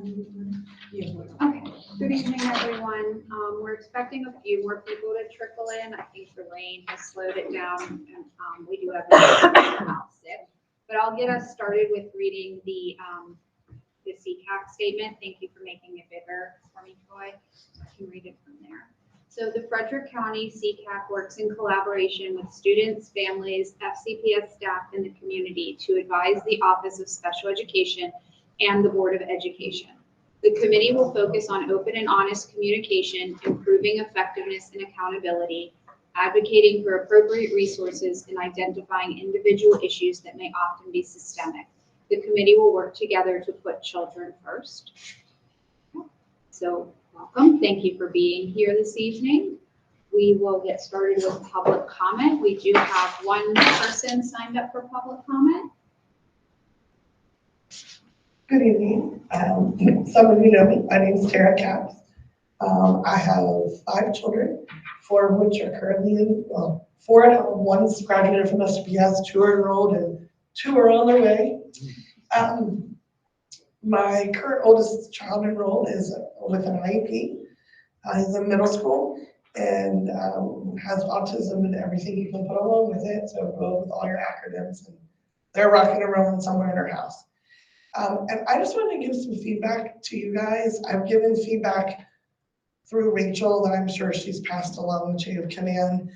Okay, good evening, everyone. We're expecting a few more people to trickle in. I think the rain has slowed it down, and we do have about 6. But I'll get us started with reading the CCAC statement. Thank you for making it bigger for me, Troy. I can read it from there. So the Frederick County CCAC works in collaboration with students, families, FCPS staff, and the community to advise the Office of Special Education and the Board of Education. The committee will focus on open and honest communication, improving effectiveness and accountability, advocating for appropriate resources, and identifying individual issues that may often be systemic. The committee will work together to put children first. So welcome. Thank you for being here this evening. We will get started with public comment. We do have one person signed up for public comment. Good evening. Some of you know me. My name is Tara Capps. I have 5 children, 4 of which are currently, 4 at home. One's graduated from SPS, 2 are enrolled, and 2 are on their way. My current oldest child enrolled is with an IEP. He's in middle school and has autism and everything you can put along with it. So go with all your acronyms, and they're rocking and rolling somewhere in her house. And I just wanted to give some feedback to you guys. I've given feedback through Rachel that I'm sure she's passed along the chain of command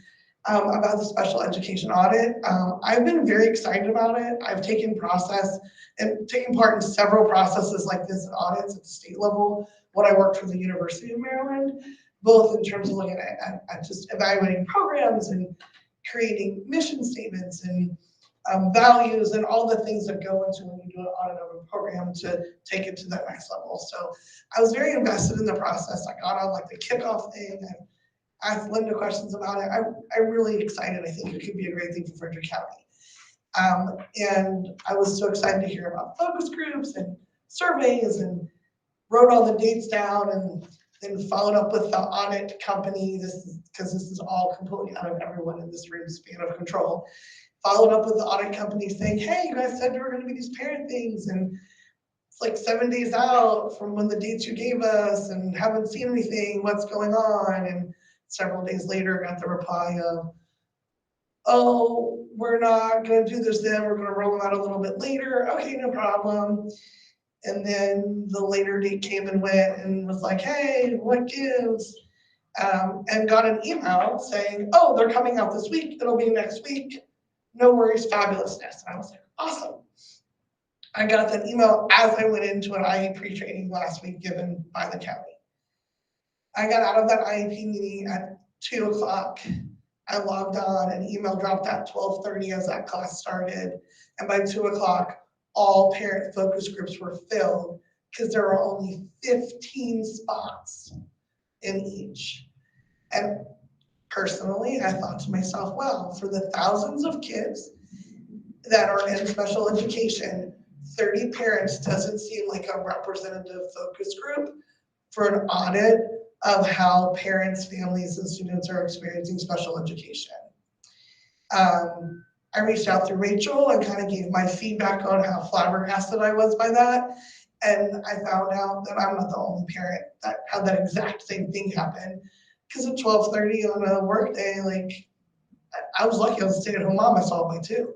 about the special education audit. I've been very excited about it. I've taken part in several processes like this, audits at the state level when I worked for the University of Maryland, both in terms of looking at just evaluating programs and creating mission statements and values and all the things that go into when you do an audit of a program to take it to the next level. So I was very invested in the process. I got on like the kickoff thing and asked Linda questions about it. I'm really excited. I think it could be a great thing for Frederick County. And I was so excited to hear about focus groups and surveys and wrote all the dates down and then followed up with the audit company. Because this is all completely out of everyone in this room's span of control. Followed up with the audit company saying, hey, you guys said there were going to be these parent things, and it's like 7 days out from when the dates you gave us and haven't seen anything, what's going on? And several days later got the reply of, oh, we're not going to do this then, we're going to roll them out a little bit later. Okay, no problem. And then the later date came and went and was like, hey, what gives? And got an email saying, oh, they're coming out this week, it'll be next week. No worries, fabulousness. And I was like, awesome. I got that email as I went into an IEP pre-training last week given by the county. I got out of that IEP meeting at 2 o'clock. I logged on, an email dropped at 12:30 as that class started. And by 2 o'clock, all parent focus groups were filled because there were only 15 spots in each. And personally, I thought to myself, well, for the thousands of kids that are in special education, 30 parents doesn't seem like a representative focus group for an audit of how parents, families, and students are experiencing special education. I reached out to Rachel and kind of gave my feedback on how flabbergasted I was by that. And I found out that I'm not the only parent that had that exact same thing happen. Because at 12:30 on a work day, like I was lucky I was a stay-at-home mom, I saw it by 2.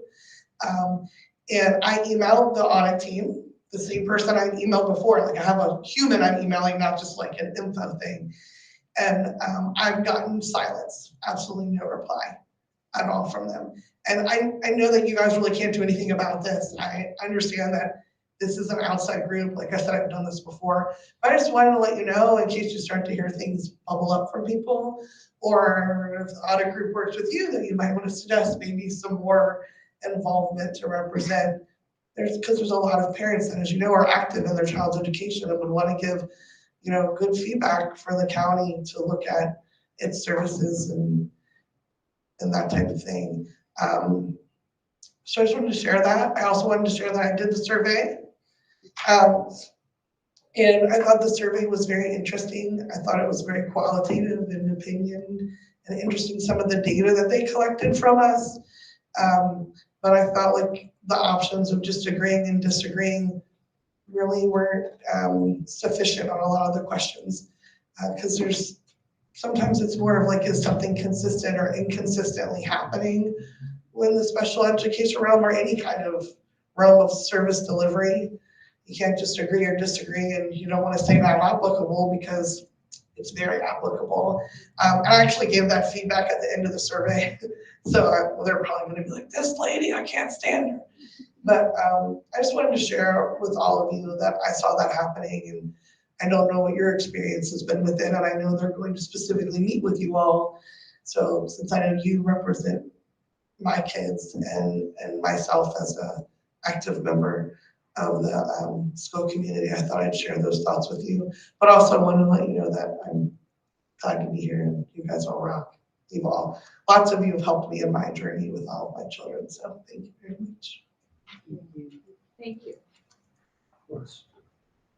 And I emailed the audit team, the same person I emailed before. Like I have a human I'm emailing, not just like an info thing. And I've gotten silence, absolutely no reply at all from them. And I know that you guys really can't do anything about this. I understand that this is an outside group. Like I said, I've done this before. But I just wanted to let you know in case you start to hear things bubble up from people, or if the audit group works with you, that you might want to suggest maybe some more involvement to represent. Because there's a lot of parents that, as you know, are active in their child's education and would want to give, good feedback for the county to look at its services and that type of thing. So I just wanted to share that. I also wanted to share that I did the survey. And I thought the survey was very interesting. I thought it was very qualitative in opinion and interesting, some of the data that they collected from us. But I felt like the options of just agreeing and disagreeing really weren't sufficient on a lot of the questions. Because sometimes it's more of like, is something consistent or inconsistently happening when the special education realm or any kind of realm of service delivery? You can't just agree or disagree, and you don't want to say not applicable because it's very applicable. I actually gave that feedback at the end of the survey. So they're probably going to be like, this lady, I can't stand her. But I just wanted to share with all of you that I saw that happening, and I don't know what your experience has been with it, and I know they're going to specifically meet with you all. So since I know you represent my kids and myself as a active member of the school community, I thought I'd share those thoughts with you. But also want to let you know that I'm glad to be here, and you guys all rock. Lots of you have helped me in my journey with all of my children, so thank you very much. Thank you. Of course.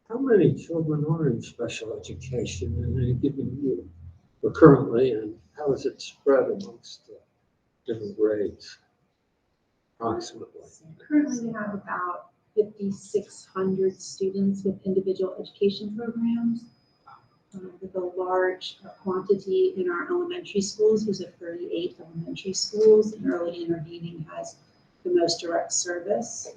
How many children are in special education in any given year, or currently, and how is it spread amongst the different grades, approximately? Currently, we have about 5,600 students with individual education programs, with a large quantity in our elementary schools. There's 38 elementary schools, and early intervening has the most direct service.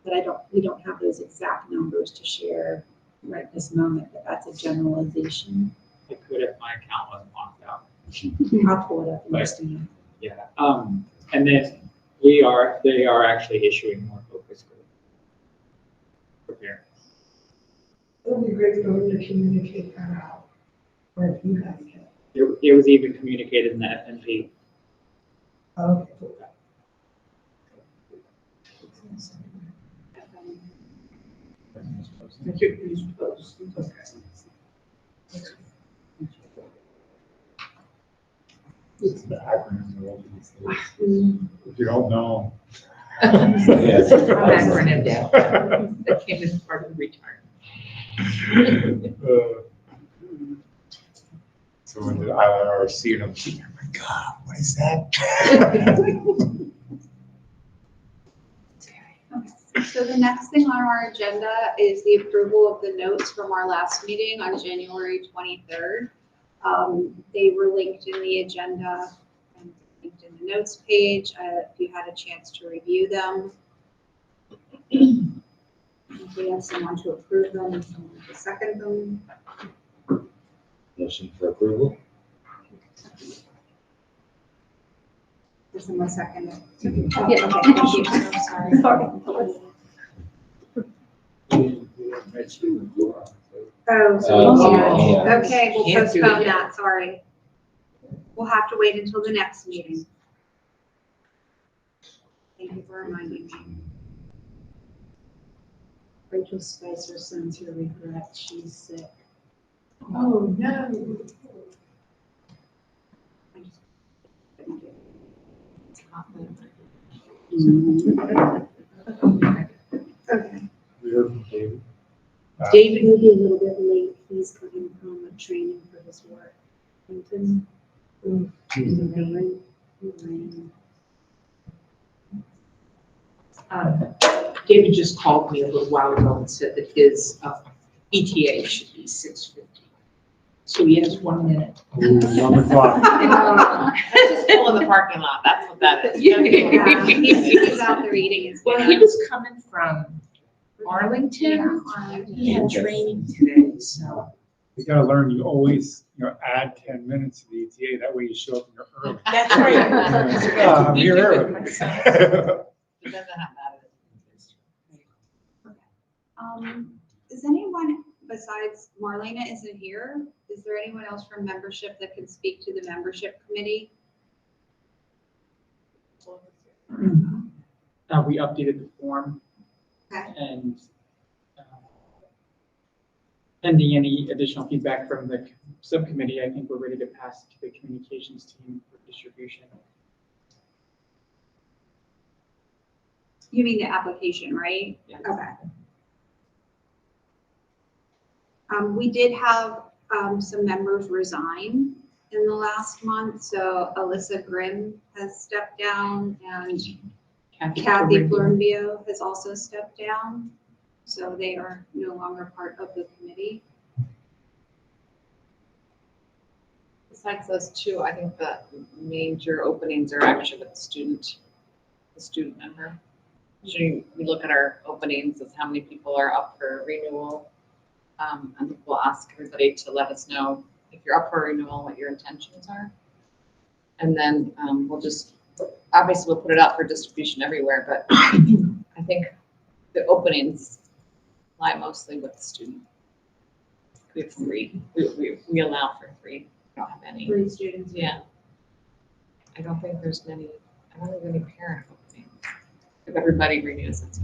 But we don't have those exact numbers to share right this moment, but that's a generalization. I could if my account wasn't locked out. I'll pull it up in just a minute. Yeah, and then they are actually issuing more focus group for parents. It would be great for them to communicate that out, or if you guys can. It was even communicated in the FNP. Okay. It's the acronym world these days. If you don't know. I'm acronym down. That came as part of the retirement. So when the IRC and I'm thinking, oh my God, what is that? So the next thing on our agenda is the approval of the notes from our last meeting on January 23rd. They were linked in the agenda and linked in the notes page. If you had a chance to review them. If we have someone to approve them and someone to second them. Motion for approval? Does someone second it? Yeah, Okay, thank you. I'm sorry. Oh, Oh, yeah. Okay, we'll Can't do it postpone yet. that, sorry. We'll have to wait until the next meeting. Thank you for reminding me. Rachel Spicer sends her regrets. She's sick. Oh, no. I just couldn't do it. Okay. David will be a little bit late. He's coming from a training for his work. Clinton. In the rain. David just called me a little while ago and said that his ETA should be 6:50. So he has 1 minute. Ooh, 1 o'clock. That's just pulling the parking lot, that's what that is. Yeah, he's out there eating his Well, dinner. he was coming from Arlington. He had training today, so. You gotta learn, you always, add 10 minutes to the ETA, that way you show up early. That's right. Yeah, I'm here early. It doesn't have that. Is anyone besides Marlena isn't here? Is there anyone else from membership that can speak to the membership committee? We updated the form Okay. and pending any additional feedback from the subcommittee, I think we're ready to pass to the communications team for distribution. You mean the application, right? Yeah. Okay. We did have some members resign in the last month, so Alyssa Grimm has stepped down and Kathy Florindio. Florindio has also stepped down. So they are no longer part of the committee. Besides those two, I think the major openings are actually with the student member. So we look at our openings as how many people are up for renewal. And we'll ask everybody to let us know if you're up for renewal, what your intentions are. And then obviously we'll put it out for distribution everywhere, but I think the openings lie mostly with the student. We have 3. We allow for 3. We don't have any. 3 students. Yeah. I don't think there's any parent openings. If everybody renews, it's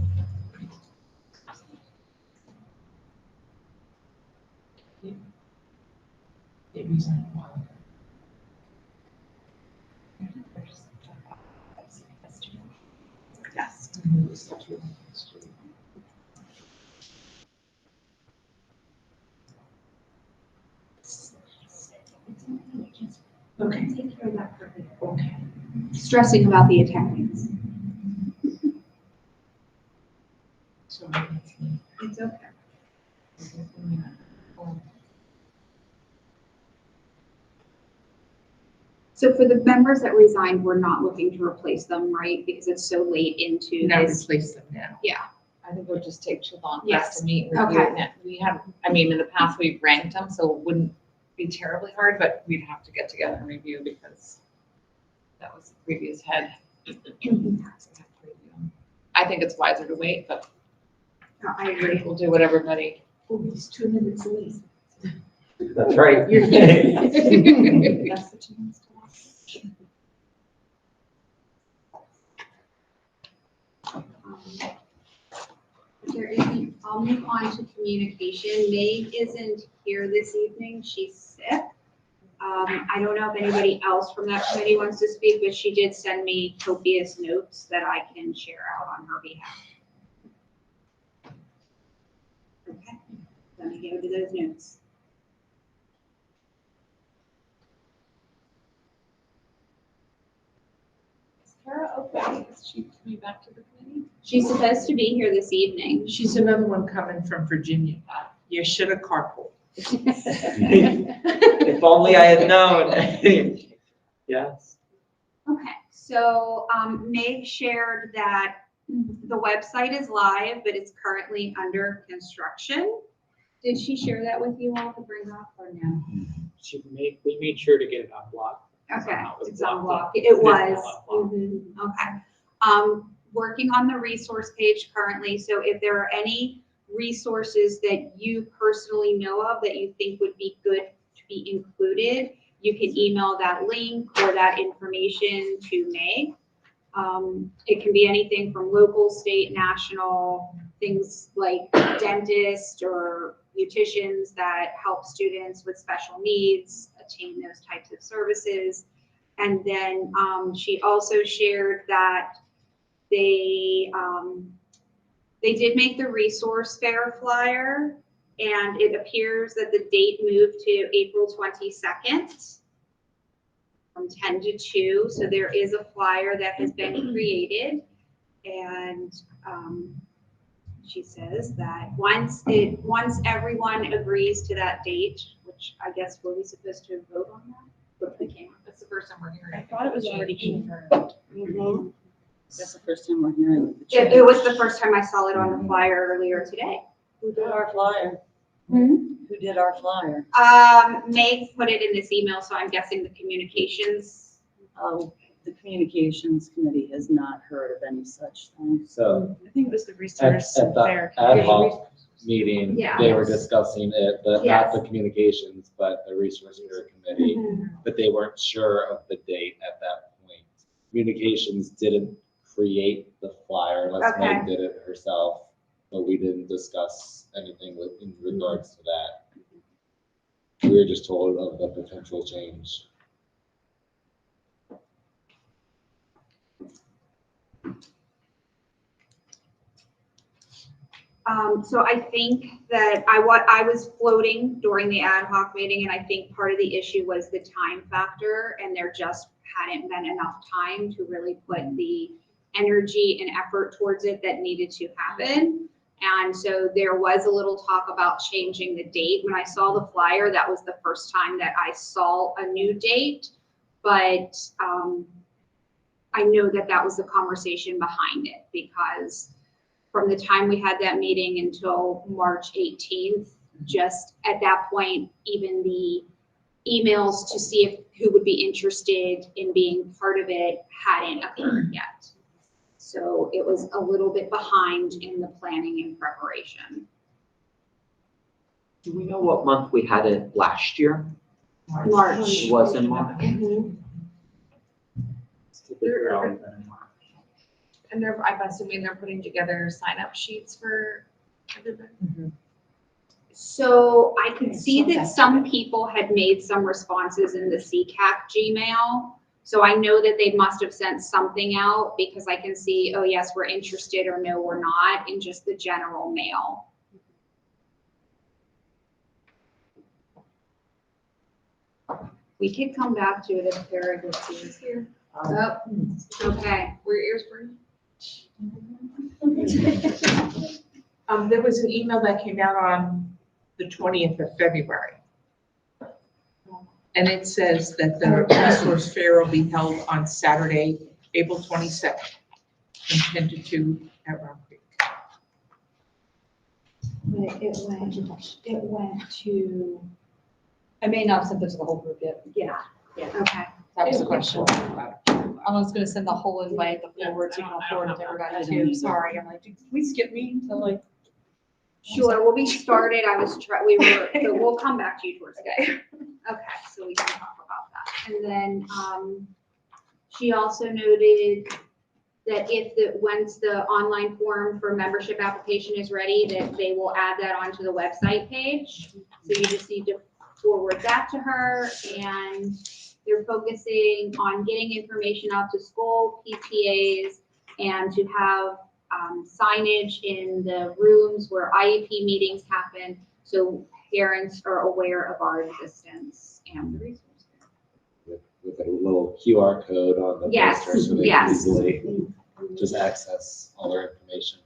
okay. It resigned. Yes. Okay. Take care of that for me. Okay. Stressing about the attendance. So that's me. It's okay. So for the members that resigned, we're not looking to replace them, right? Because it's so late into Now this. replace them now. I think it would just take too long for us Yes. to meet and review Okay. it. We have, in the past, we've ranked them, so it wouldn't be terribly hard, but we'd have to get together and review because that was the previous head. So we have to review them. I think it's wiser to wait, but I agree. we'll do what everybody. Oh, he's 2 minutes late. That's right. You're good. That's the chance to watch. If there isn't, I'll move on to communication. Meg isn't here this evening. She's sick. I don't know if anybody else from that committee wants to speak, but she did send me copious notes that I can share out on her behalf. Okay, let me go to those notes. Is Kara okay? Is she coming back to the committee? She's supposed to be here this evening. She's another one coming from Virginia. You should have carpooled. If only I had known. Yes. Okay, so Meg shared that the website is live, but it's currently under construction. Did she share that with you all to bring up or no? We made sure to get it on block. Okay, Somehow it's on blocked block. up. It was. On block. Mhm, okay. Working on the resource page currently, so if there are any resources that you personally know of that you think would be good to be included, you can email that link or that information to Meg. It can be anything from local, state, national, things like dentists or beauticians that help students with special needs attain those types of services. And then she also shared that they did make the resource fair flyer, and it appears that the date moved to April 22nd from 10 to 2. So there is a flyer that has been created, and she says that once everyone agrees to that date, which I guess were we supposed to vote on that? But we can't. That's the first time we're hearing. I it. thought it was already confirmed. That's the first time we're hearing of the change. It was the first time I saw it on the flyer earlier today. Who did our flyer? Hmm? Who did our flyer? Meg put it in this email, so I'm guessing the communications. The communications committee has not heard of any such thing. So I think it was the at resource at the fair. ad hoc meeting, Yeah. they were discussing it, not Yes. the communications, but the resource fair committee. But they weren't sure of the date at that point. Communications didn't create the flyer unless Meg Okay. did it herself, but we didn't discuss anything in regards to that. We were just told of the potential change. So I think that I was floating during the ad hoc meeting, and I think part of the issue was the time factor, and there just hadn't been enough time to really put the energy and effort towards it that needed to happen. And so there was a little talk about changing the date. When I saw the flyer, that was the first time that I saw a new date. But I know that that was the conversation behind it, because from the time we had that meeting until March 18th, just at that point, even the emails to see if who would be interested in being part of it hadn't occurred yet. So it was a little bit behind in the planning and preparation. Do we know what month we had it last year? March. It was in March. Mhm. It's typically always been in March. And I'm assuming they're putting together sign-up sheets for everybody. So I could see that some people had made some responses in the CCAC Gmail. So I know that they must have sent something out, because I can see, oh yes, we're interested, or no, we're not, in just the general mail. We could come back to it if Tara gets us here. Oh, okay. Were your ears burning? There was an email that came out on the 20th of February. And it says that the resource fair will be held on Saturday, April 22nd, from 10 to 2 at Rock Creek. It went to, I may not have sent this to the whole group yet. Yeah, okay. That was the question. I was gonna send the whole invite, the forward, so you can forward it to everybody too. Sorry, I'm like, did we skip me? So like. Sure, we'll be started. So we'll come back to you towards the end. Okay, so we can talk about that. And then, she also noted that once the online form for membership application is ready, that they will add that onto the website page. So you just need to forward that to her, and they're focusing on getting information out to school, PTAs, and to have signage in the rooms where IEP meetings happen, so parents are aware of our existence and the resource. With a little QR code on the Yes, poster, so they can yes. easily just access all their information.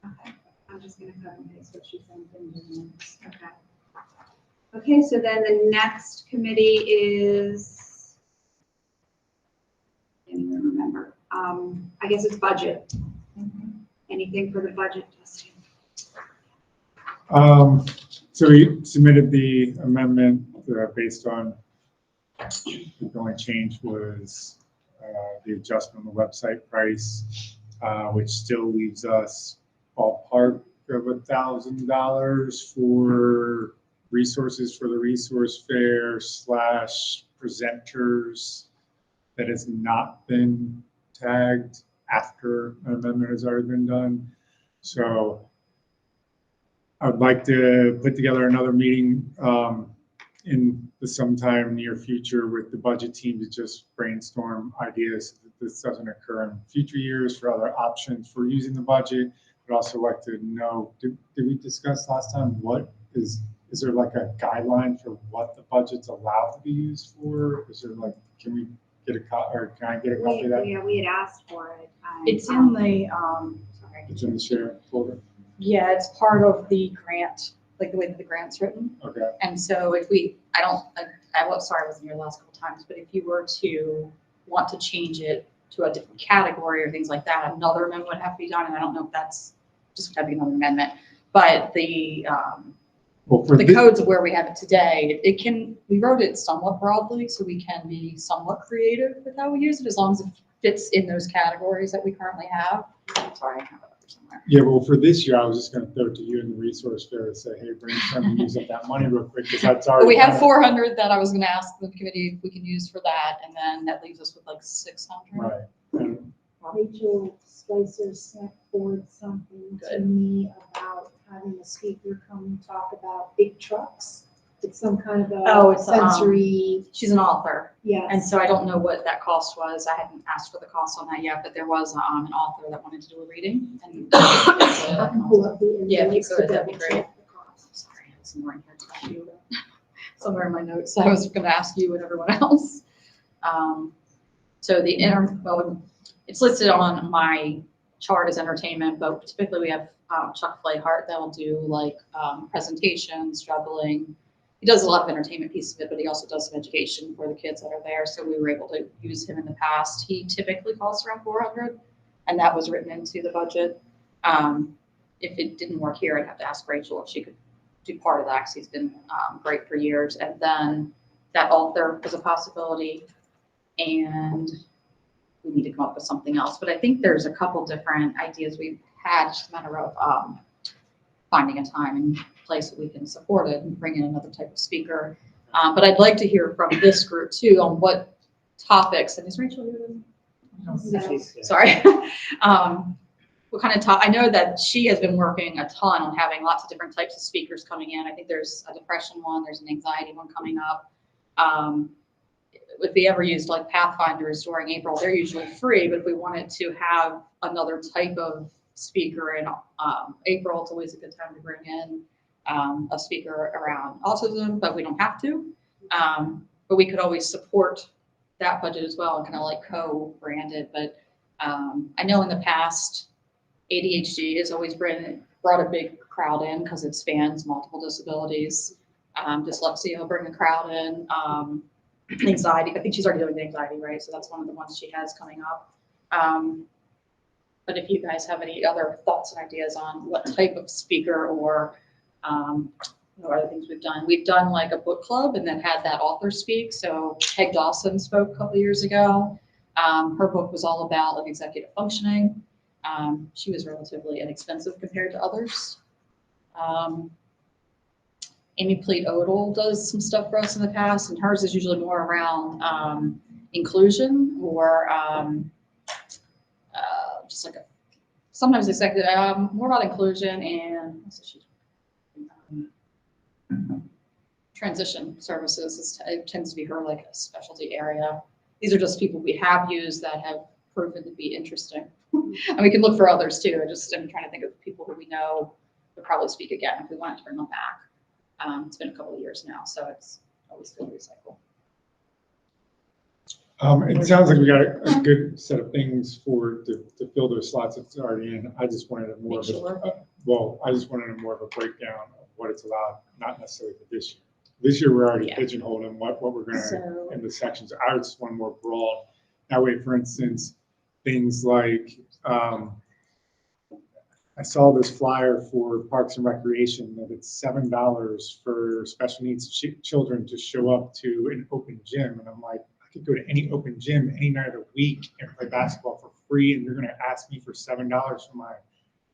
Okay, I'm just gonna cut and paste what she sent in the minutes. Okay. Okay, so then the next committee is, I can't even remember. I guess it's budget. Anything for the budget testing? So we submitted the amendment based on, the only change was the adjustment on the website price, which still leaves us ballpark of $1,000 for resources for the resource fair / presenters that has not been tagged after an amendment has already been done. So I'd like to put together another meeting in the sometime near future with the budget team to just brainstorm ideas so that this doesn't occur in future years, for other options for using the budget. I'd also like to know, did we discuss last time, is there like a guideline for what the budget's allowed to be used for? Is there like, can we get a or can I get a copy of that? Yeah, we had asked for it. It's in the, Sorry. It's in the share folder? yeah, it's part of the grant, like the way that the grant's written. Okay. And so if I wasn't here the last couple times, but if you were to want to change it to a different category or things like that, another amendment would have to be done. And I don't know if that's just would have to be another amendment, but the codes of where we have it today, we wrote it somewhat broadly, so we can be somewhat creative with how we use it, as long as it fits in those categories that we currently have. Sorry, I have it up there somewhere. Yeah, well, for this year, I was just gonna throw it to you in the resource fair to say, hey, brainstorm and use up that money real quick, because that's already. We have 400 that I was gonna ask the committee if we can use for that, and then that leaves us with like 600. Right. And Rachel Spicer sent forward something to me about having a speaker come and talk about big trucks. It's some kind of a sensory, She's an author, yes. and so I don't know what that cost was. I hadn't asked for the cost on that yet, but there was an author that wanted to do a reading. And I can pull up the yeah, if you invoice to could, that'd be double great. check the cost. Sorry, I have some more in here to tell you. Somewhere in my notes, I was gonna ask you and everyone else. So it's listed on my chart is entertainment, but typically we have Chuck Flayhart that'll do like presentations, juggling. He does a lot of entertainment pieces of it, but he also does some education for the kids that are there. So we were able to use him in the past. He typically costs around 400, and that was written into the budget. If it didn't work here, I'd have to ask Rachel if she could do part of that, because he's been great for years. And then that author was a possibility, and we need to come up with something else. But I think there's a couple different ideas we've had, just a matter of finding a time and place that we can support it and bring in another type of speaker. But I'd like to hear from this group too on what topics, and is Rachel here? No. Sorry. What kind of I know that she has been working a ton on having lots of different types of speakers coming in. I think there's a depression one, there's an anxiety one coming up. If we ever used like Pathfinders during April, they're usually free, but if we wanted to have another type of speaker in April, it's always a good time to bring in a speaker around autism, but we don't have to. But we could always support that budget as well and kind of like co-brand it. But I know in the past, ADHD has always brought a big crowd in because it spans multiple disabilities. Dyslexia will bring a crowd in. Anxiety, I think she's already doing the anxiety, right? So that's one of the ones she has coming up. But if you guys have any other thoughts and ideas on what type of speaker or other things we've done like a book club and then had that author speak. So Peg Dawson spoke a couple years ago. Her book was all about like executive functioning. She was relatively inexpensive compared to others. Amy Pleat Odell does some stuff for us in the past, and hers is usually more around inclusion or just like sometimes executive, more about inclusion and transition services. It tends to be her like a specialty area. These are just people we have used that have proven to be interesting. And we can look for others too. I'm trying to think of people who we know would probably speak again if we wanted to bring them back. It's been a couple of years now, so it's always good to recycle. It sounds like we got a good set of things to fill those slots that's already in. I just wanted more of a breakdown of what it's allowed, not necessarily for this year. This year, we're already pigeonholed in what we're going to, in the sections. I just want more broad. That way, for instance, things like, I saw this flyer for Parks and Recreation that it's $7 for special needs children to show up to an open gym. And I'm like, I could go to any open gym any night of the week and play basketball for free. And you're going to ask me for $7 for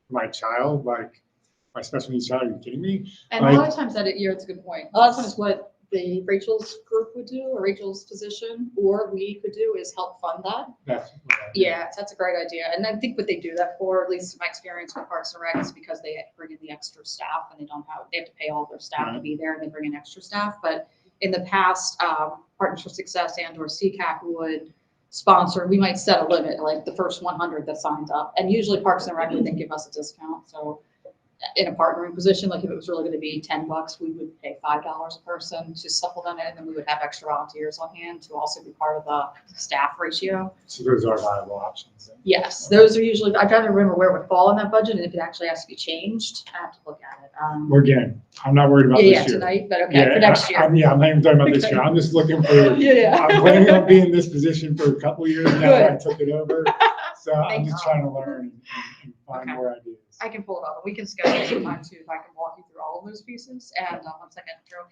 my child, like my special needs child? Are you kidding me? And a lot of times it's a good point. A lot of times what the Rachel's group would do, or Rachel's position, or we could do is help fund that. That's a great idea. And I think what they do that for, at least in my experience with Parks and Rec, is because they bring in the extra staff and they have to pay all their staff to be there, and they bring in extra staff. But in the past, Partners for Success and or CCAC would sponsor, we might set a limit, like the first 100 that signed up. And usually Parks and Rec would then give us a discount. So in a partnering position, like if it was really going to be $10, we would pay $5 a person to supplement it, and then we would have extra volunteers on hand to also be part of the staff ratio. So those are viable options. Yes, those are usually, I try to remember where it would fall in that budget, and if it actually has to be changed, I have to look at it. Well, again, I'm not worried about this year. Tonight, but okay, for next year. I'm not even talking about this year. I'm just looking for, I'm planning on being in this position for a couple of years now. I took it over. So I'm just trying to learn and find more ideas. I can pull it up. We can schedule some time too, if I can walk you through all of those pieces. And 1 second, Drew.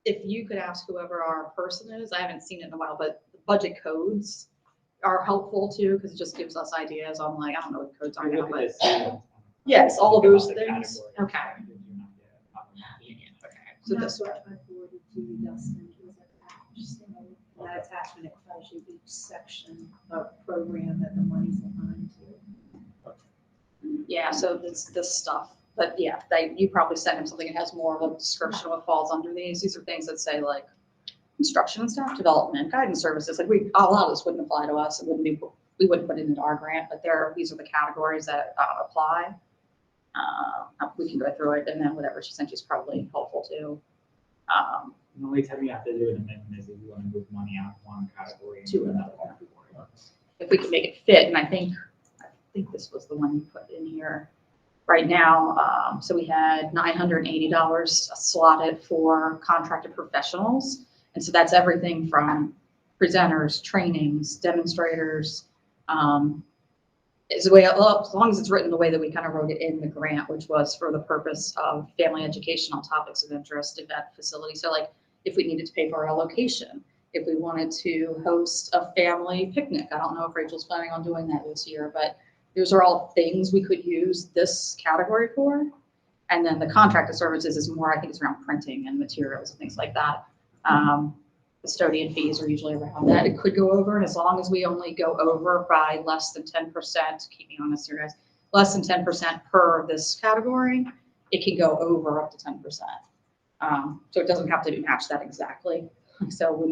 If you could ask whoever our person is, I haven't seen it in a while, but the budget codes are helpful too, because it just gives us ideas on like, I don't know what the codes are now, but yes, all of those things. Okay. So that's what I forwarded to you, Dustin, was attached. So that attachment, it tells you each section of program that the money's aligned to. Yeah, so this stuff, but yeah, you probably send him something that has more of a description of what falls under these. These are things that say like instruction and staff development, guidance services. Like a lot of this wouldn't apply to us. We wouldn't put it into our grant, but these are the categories that apply. We can go through it, and then whatever she sent you is probably helpful too. The only time you have to do an amendment is if you want to move money out of one category To into another category. If we can make it fit, and I think think this was the one you put in here right now. So we had $980 slotted for contracted professionals. And so that's everything from presenters, trainings, demonstrators. Is the way, well, as long as it's written the way that we kind of wrote it in the grant, which was for the purpose of family education on topics of interest in that facility. So like if we needed to pay for our location, if we wanted to host a family picnic, I don't know if Rachel's planning on doing that this year, but those are all things we could use this category for. And then the contracted services is more, I think it's around printing and materials and things like that. Custodian fees are usually around that. It could go over, and as long as we only go over by less than 10%, keep me honest here guys, less than 10% per this category, it can go over up to 10%. So it doesn't have to match that exactly. So when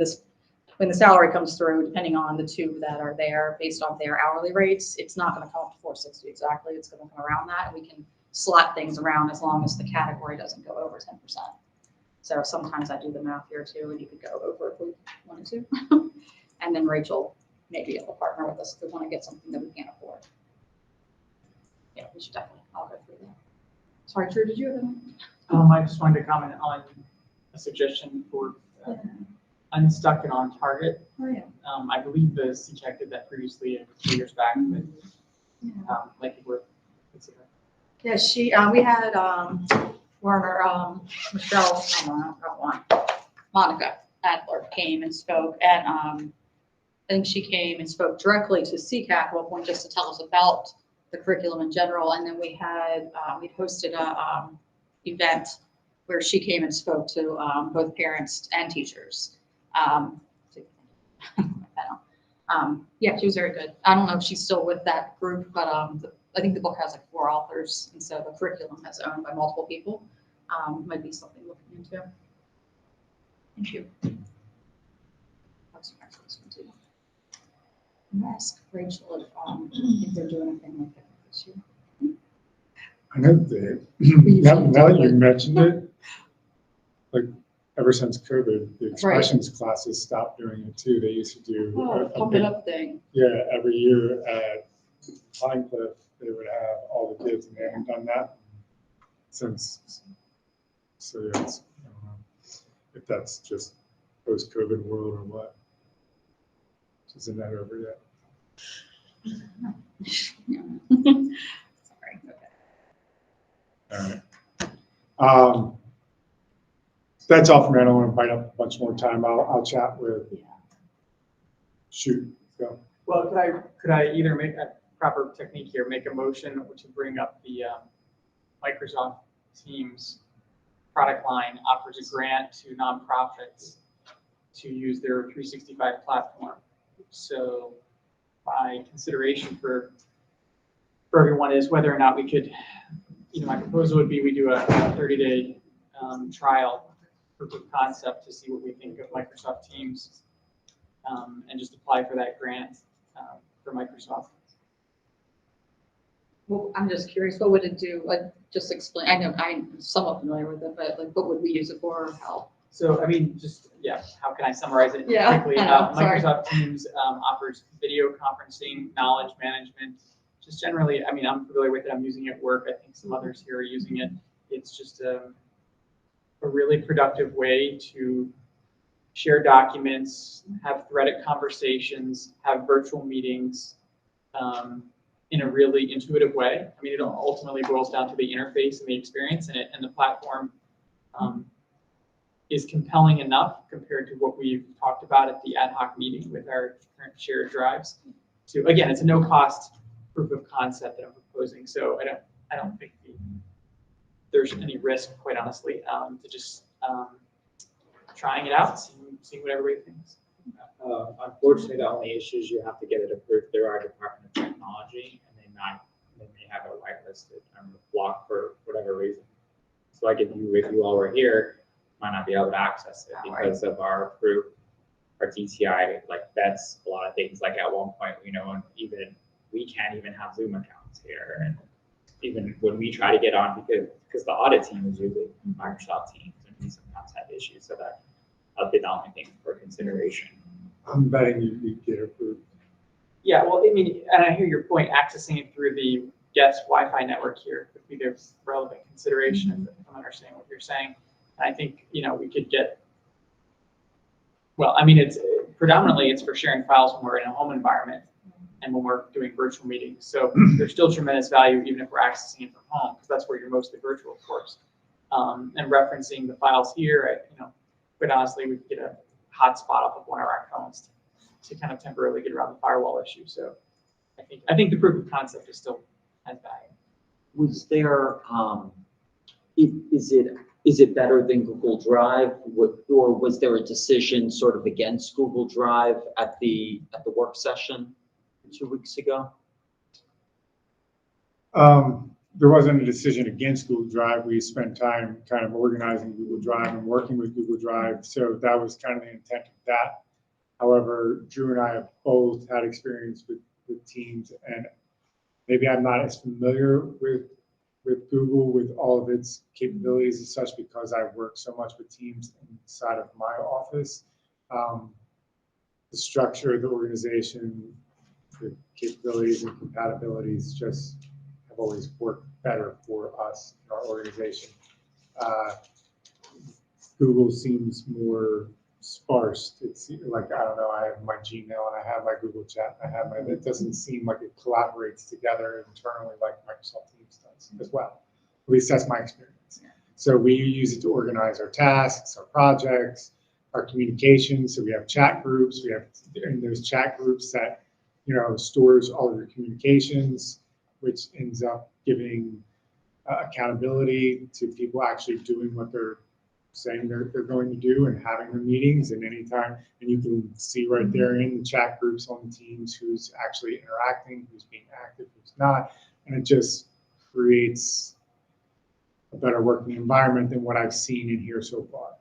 the salary comes through, depending on the two that are there based on their hourly rates, it's not going to come up to 460 exactly. It's going to come around that, and we can slot things around as long as the category doesn't go over 10%. So sometimes I do the math here too, and you could go over if we wanted to. And then Rachel may be able to partner with us if we want to get something that we can't afford. Yeah, we should definitely, I'll go through that. Sorry, Drew, did you have anything? I just wanted to comment on a suggestion for Unstuck and On Target. Oh, yeah. I believe the CCHEC did that previously a few years back, but like it would consider. Yeah, we had Warner, Michelle, Monica Adler came and spoke, and I think she came and spoke directly to CCAC at one point just to tell us about the curriculum in general. And then we had, we hosted a event where she came and spoke to both parents and teachers. Yeah, she was very good. I don't know if she's still with that group, but I think the book has like 4 authors, and so the curriculum is owned by multiple people. Might be something looking into. Thank you. Ask Rachel if they're doing anything like that this year. I know that, now that you mentioned it, like ever since COVID, the expressions classes stopped doing it too. They used to do Pump it up thing. Yeah, every year at Pine Cliff, they would have all the kids, and they haven't done that since. So yeah, I don't know if that's just post-COVID world or what. Isn't that over yet? Sorry. Okay. All right. That's all for me. I don't want to bite up a bunch more time. I'll chat with. Shoot. Go. Well, could I either make a proper technique here, make a motion to bring up the Microsoft Teams product line offers a grant to nonprofits to use their 365 platform. So my consideration for everyone is whether or not we could, my proposal would be we do a 30-day trial proof of concept to see what we think of Microsoft Teams and just apply for that grant for Microsoft. Well, I'm just curious, what would it do? Like, just explain. I know I'm somewhat familiar with it, but like, what would we use it for? Or how? So, I mean, how can I summarize it quickly? I know, sorry. Microsoft Teams offers video conferencing, knowledge management. Just generally, I mean, I'm familiar with it. I'm using it at work. I think some others here are using it. It's just a really productive way to share documents, have threaded conversations, have virtual meetings in a really intuitive way. I mean, it ultimately boils down to the interface and the experience, and the platform is compelling enough compared to what we've talked about at the ad hoc meeting with our current shared drives. So again, it's a no-cost proof of concept that I'm proposing. So I don't think there's any risk, quite honestly, to just trying it out, seeing what everybody thinks. Unfortunately, the only issue is you have to get it approved through our Department of Technology, and they may have it whitelisted and blocked for whatever reason. So like if you all were here, might not be able to access it because of our group, our DTI like vets a lot of things. Like at one point, even we can't even have Zoom accounts here, and even when we try to get on because the audit team is using Microsoft Teams, and we sometimes have issues. So that'll be the only thing for consideration. I'm betting you get approved. Yeah, well, I mean, and I hear your point, accessing it through the guest Wi-Fi network here would be the relevant consideration, if I'm understanding what you're saying. And I think, we could get, well, I mean, it's predominantly it's for sharing files when we're in a home environment and when we're doing virtual meetings. So there's still tremendous value even if we're accessing it from home, because that's where you're mostly virtual, of course. And referencing the files here, quite honestly, we could get a hotspot off of one of our phones to kind of temporarily get around the firewall issue. So I think the proof of concept is still has value. Was there, is it better than Google Drive? Or was there a decision sort of against Google Drive at the work session 2 weeks ago? There wasn't a decision against Google Drive. We spent time kind of organizing Google Drive and working with Google Drive. So that was kind of the intent of that. However, Drew and I have both had experience with Teams, and maybe I'm not as familiar with Google with all of its capabilities and such because I work so much with Teams inside of my office. The structure, the organization, the capabilities and compatibilities just have always worked better for us in our organization. Google seems more sparse. It's like, I don't know, I have my Gmail and I have my Google Chat, it doesn't seem like it collaborates together internally like Microsoft Teams does as well. At least that's my experience. So we use it to organize our tasks, our projects, our communications. So we have chat groups. We have in those chat groups that, stores all of your communications, which ends up giving accountability to people actually doing what they're saying they're going to do and having the meetings and anytime, and you can see right there in the chat groups on the Teams who's actually interacting, who's being active, who's not, and it just creates a better working environment than what I've seen in here so far.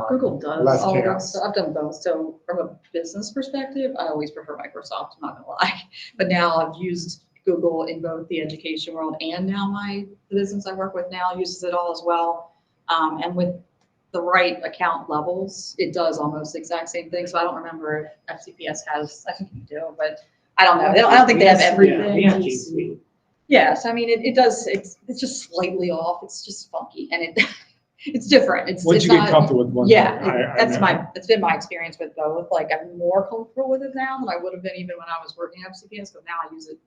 Google does less all that chaos. stuff. I've done both. So from a business perspective, I always prefer Microsoft, I'm not gonna lie. But now I've used Google in both the education world and now the business I work with now uses it all as well. And with the right account levels, it does almost the exact same thing. So I don't remember if FCPS has, I think you do, but I don't know. I don't think they have everything. Yeah, G Suite. Yes, I mean, it does, it's just slightly off. It's just funky and it's different. Once it's you get not, comfortable with one yeah, thing, that's been my experience with both. Like I'm more comfortable with it now than I would have been even when I was working at FCPS, but now I use it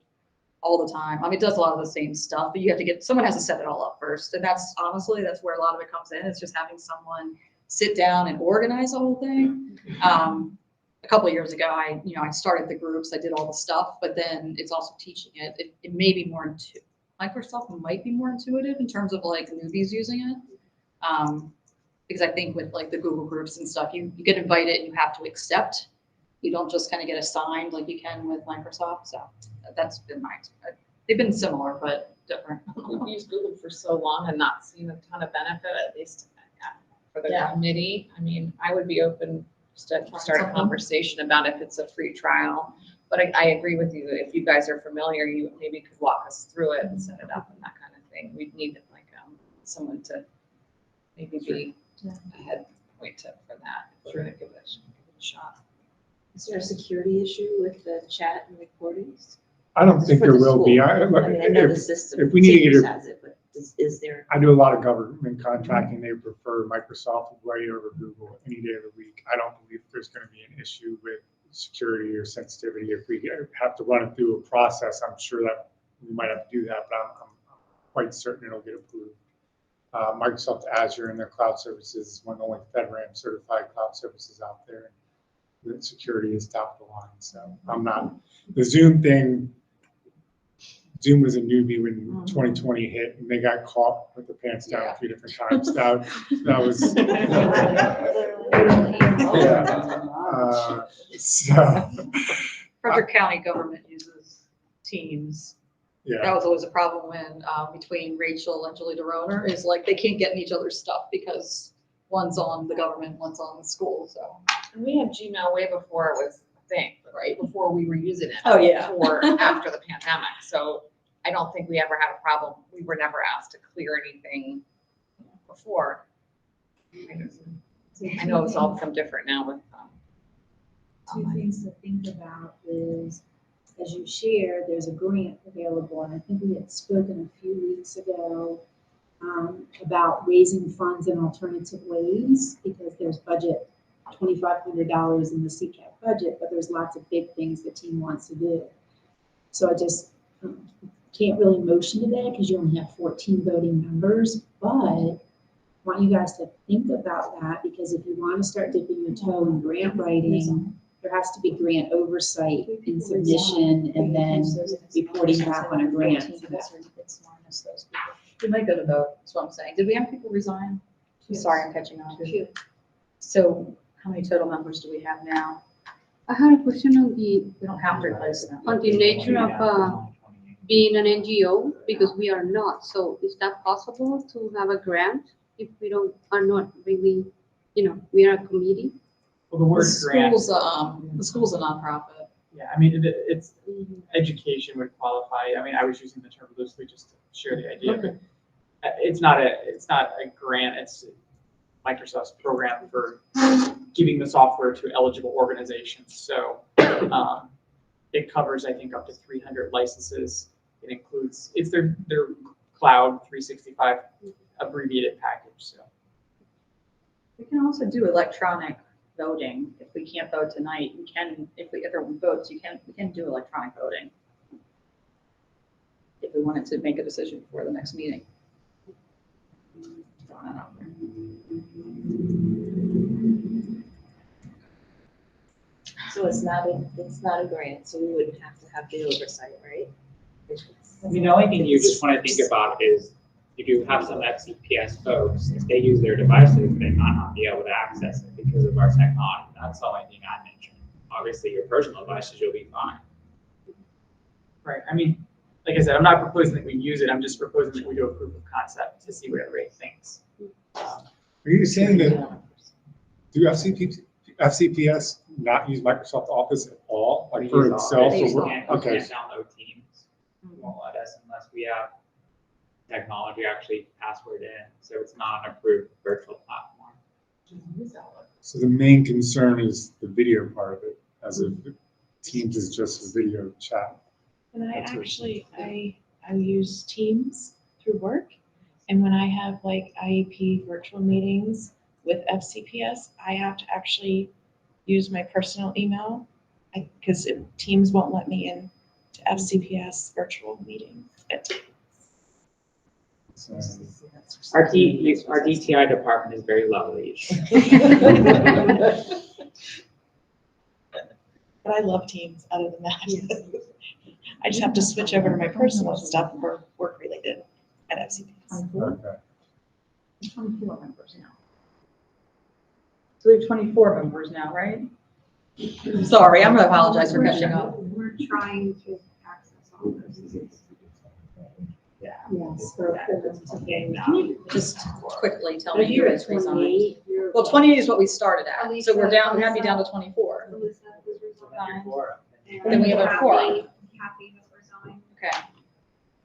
all the time. I mean, it does a lot of the same stuff, but you have to someone has to set it all up first. And that's honestly, that's where a lot of it comes in. It's just having someone sit down and organize the whole thing. A couple of years ago, I started the groups, I did all the stuff, but then it's also teaching it. It may be more Microsoft might be more intuitive in terms of like newbies using it. Because I think with like the Google groups and stuff, you get invited and you have to accept. You don't just kind of get assigned like you can with Microsoft. So that's been my experience. They've been similar, but different. We've used Google for so long and not seen a ton of benefit, at least for the Yeah. committee. I mean, I would be open to start a conversation about if it's a free trial. But I agree with you. If you guys are familiar, you maybe could walk us through it and set it up and that kind of thing. We'd need like someone to maybe be a head point for that. If we're gonna give it a shot. Is there a security issue with the chat and recordings? I don't think For there the will be. school. I mean, I know the system, if we need to get Teams a- has it, but is there? I do a lot of government contracting. They prefer Microsoft way over Google any day of the week. I don't believe there's going to be an issue with security or sensitivity. If we have to run it through a process, I'm sure that we might have to do that, but I'm quite certain it'll get approved. Microsoft Azure and their cloud services is one of the only FedRAMP certified cloud services out there. The security is top of the line. So I'm not, the Zoom thing, Zoom was a newbie when 2020 hit and they got caught with the pants down a few different times. That was, so, Frederick County government uses Teams. yeah. That was always a problem when between Rachel and Julie DeRoner is like they can't get in each other's stuff because one's on the government, one's on the school. So And we had Gmail way before it was a thing, right? Before we were using it. Oh, yeah. Or after the pandemic. So I don't think we ever had a problem. We were never asked to clear anything before. I know it's all become different now with. Two things to think about is as you share, there's a grant available, and I think we had spoken a few weeks ago about raising funds in alternative ways, because there's budget, $2,500 in the CCAP budget, but there's lots of big things the team wants to do. So I just can't really motion today because you only have 14 voting members, but I want you guys to think about that, because if you want to start dipping your toe in grant writing, there has to be grant oversight in submission and then reporting back on a grant. We might go to vote, that's what I'm saying. Did we have people resign? I'm sorry, I'm catching on. Two. So how many total members do we have now? I had a question on We don't have to replace them. the nature of being an NGO, because we are not. So is that possible to have a grant if we are not really, we are a committee? Well, the word grant, The school's a nonprofit. yeah, I mean, it's, education would qualify. I mean, I was using the term loosely just to share the idea, but it's not a grant, it's Microsoft's program for giving the software to eligible organizations. So it covers, I think, up to 300 licenses. It includes, it's their cloud 365 abbreviated package. So We can also do electronic voting. If we can't vote tonight, we can, if everyone votes, we can do electronic voting. If we wanted to make a decision before the next meeting. Throwing that out there. So it's not a grant, so we wouldn't have to have the oversight, right? I mean, the only thing you just want to think about is you do have some FCPS folks, if they use their devices, they might not be able to access it because of our technology. That's the only thing I mentioned. Obviously, your personal devices, you'll be fine. right, I mean, like I said, I'm not proposing that we use it. I'm just proposing that we do a proof of concept to see what everybody thinks. Are you saying that, do FCPS not use Microsoft Office at all, like for itself? They use or all- what- You Okay, can't download Teams. It won't let us unless we have technology actually password in. So it's not an approved virtual platform. so the main concern is the video part of it, as if Teams is just a video chat. And I That's what- actually, I use Teams through work. And when I have like IEP virtual meetings with FCPS, I have to actually use my personal email because Teams won't let me in to FCPS virtual meetings. So, Our DTI department is very lovely. But I love Teams other than that. I just have to switch over to my personal stuff for work related at FCPS. okay. 24 members now. So we have 24 members now, right? Sorry, I'm gonna apologize for catching up. We're trying to access all those. Yes, for them to gain. Can you just quickly tell But me if you're who at is resigned? 28, you're. Well, 28 is what we started at, Alicia, so we're down, we gotta be down to 24. Elizabeth was resigned. and Then we have a quorum. Kathy has resigned. Okay.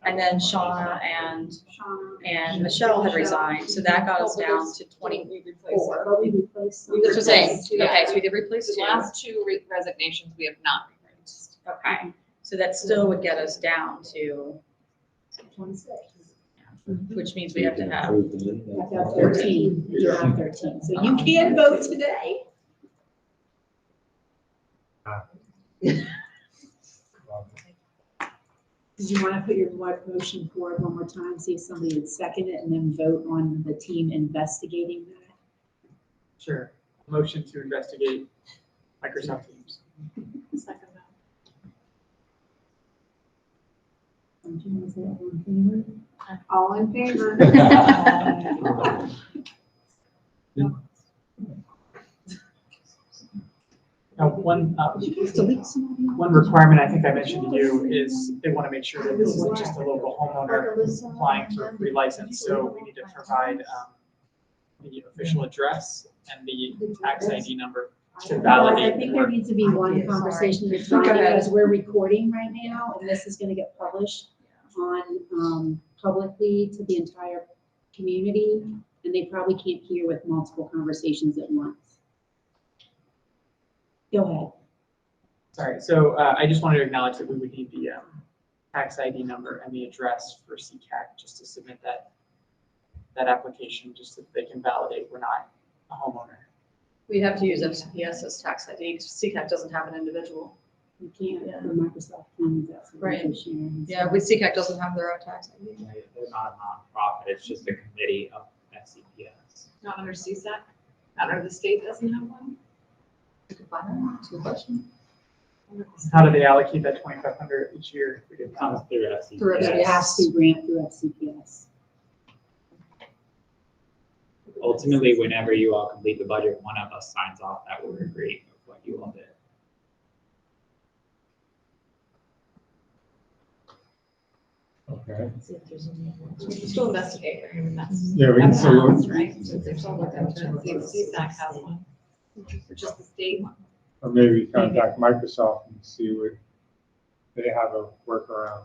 And then Shauna and Shauna. Michelle had resigned, so that got us down to 24. But we replaced them. That's what I'm saying. Yeah. Okay, so we did replace The two. last two resignations we have not replaced. Okay, so that still would get us down to, 26. which means we have to have. You have to have 13. You have 13. So you can vote today. Did you want to put your motion forward one more time, see if somebody would second it, and then vote on the team investigating that? Sure. Motion to investigate Microsoft Teams. Second that. Is that one favor? All in favor? Now, one Delete somebody else? one requirement I think I mentioned to you is they want to make sure that this isn't just a local homeowner applying for a free license. So we need to provide the official address and the tax ID number to I validate. think there needs to be one conversation at a time, Go ahead. because we're recording right now, and this is gonna get published on, publicly to the entire community, and they probably can't hear with multiple conversations at once. Go ahead. Sorry, so I just wanted to acknowledge that we would need the tax ID number and the address for CCAC just to submit that application, just so that they can validate we're not a homeowner. We have to use FCPS as tax ID, because CCAC doesn't have an individual. You can't, the Microsoft Teams, that's what Right. we can share. and Yeah, stuff. we CCAC doesn't have their own tax ID. They're not a nonprofit, it's just a committee of FCPS. Not under CSAC? Not under the state doesn't have one? You can find that, that's a good question. How do they allocate that 2,500 each year if we did Comes not? through Through FCPS. It has to grant through FCPS. Ultimately, whenever you all complete the budget, one of us signs off that we're agreeing with what you all did. Okay. We can still investigate, I mean, that's. Yeah, we can that's still look. us, right? Since they're still looking to see if CSAC has one. Or just the state one. Or maybe contact Microsoft and see what they have a workaround.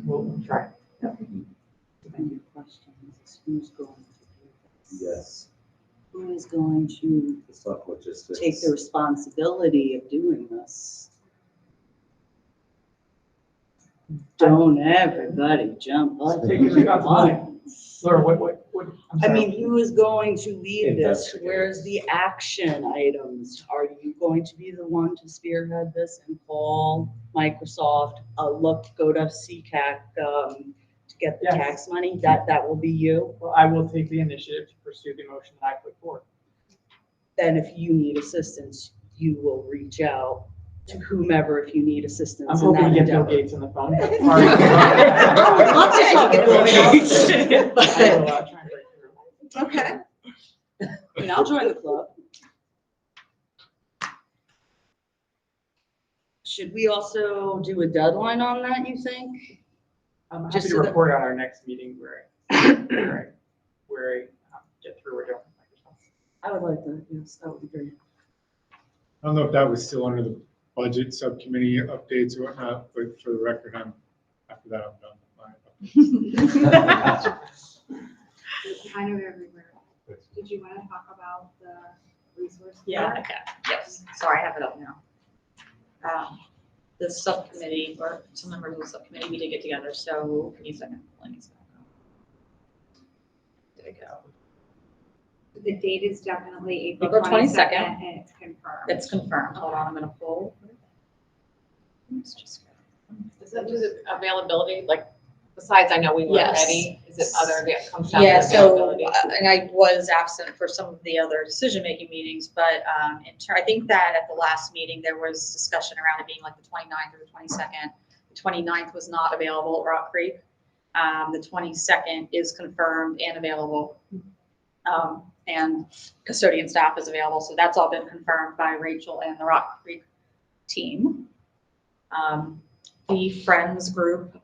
We'll try. And your question is, who's going to do this? Yes, Who is going to the stuff logistics. take the responsibility of doing this? Don't everybody jump up Take responsibility. at once. Laura, what, I'm I sorry. mean, who is going to lead this? Investigate. Where's the action items? Are you going to be the one to spearhead this and call Microsoft, go to CCAC, to get the Yes. tax money? That will be you? Well, I will take the initiative to pursue the motion that I put forward. Then if you need assistance, you will reach out to whomever if you need assistance. I'm in hoping that to get Bill endeavor. Gates on the phone. but I'd love to talk to Bill Gates, but- I will try and break through. Okay. And I'll join the club. Should we also do a deadline on that, you think? I'm happy Just to so that- report on our next meeting where I get through what we're doing with Microsoft. I would like that, yes, that would be great. I don't know if that was still under the budget subcommittee updates or whatnot, but for the record, after that, I'm done. It's kind of everywhere. Did you want to talk about the resource? Yeah, center? okay, yes, sorry, I have it up now. The subcommittee, or some members of the subcommittee, we did get together, so give me a second. Let me see. Did it go? The date is definitely April April 22nd. 22nd, and it's confirmed. It's confirmed, hold on, I'm gonna pull. Let's just go. Is that just availability, like, besides, I know we weren't Yes. ready, is it other, that comes down Yeah, to so, availability? and I was absent for some of the other decision-making meetings, but, I think that at the last meeting, there was discussion around it being like the 29th or the 22nd. The 29th was not available at Rock Creek. The 22nd is confirmed and available. And custodian staff is available, so that's all been confirmed by Rachel and the Rock Creek team. The Friends group,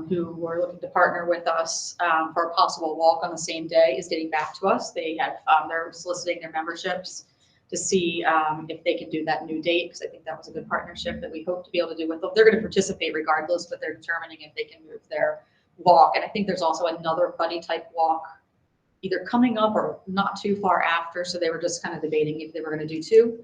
who were looking to partner with us for a possible walk on the same day, is getting back to us. They have, they're soliciting their memberships to see if they can do that new date, because I think that was a good partnership that we hope to be able to do with them. They're going to participate regardless, but they're determining if they can move their walk. And I think there's also another buddy type walk either coming up or not too far after, so they were just kind of debating if they were going to do two.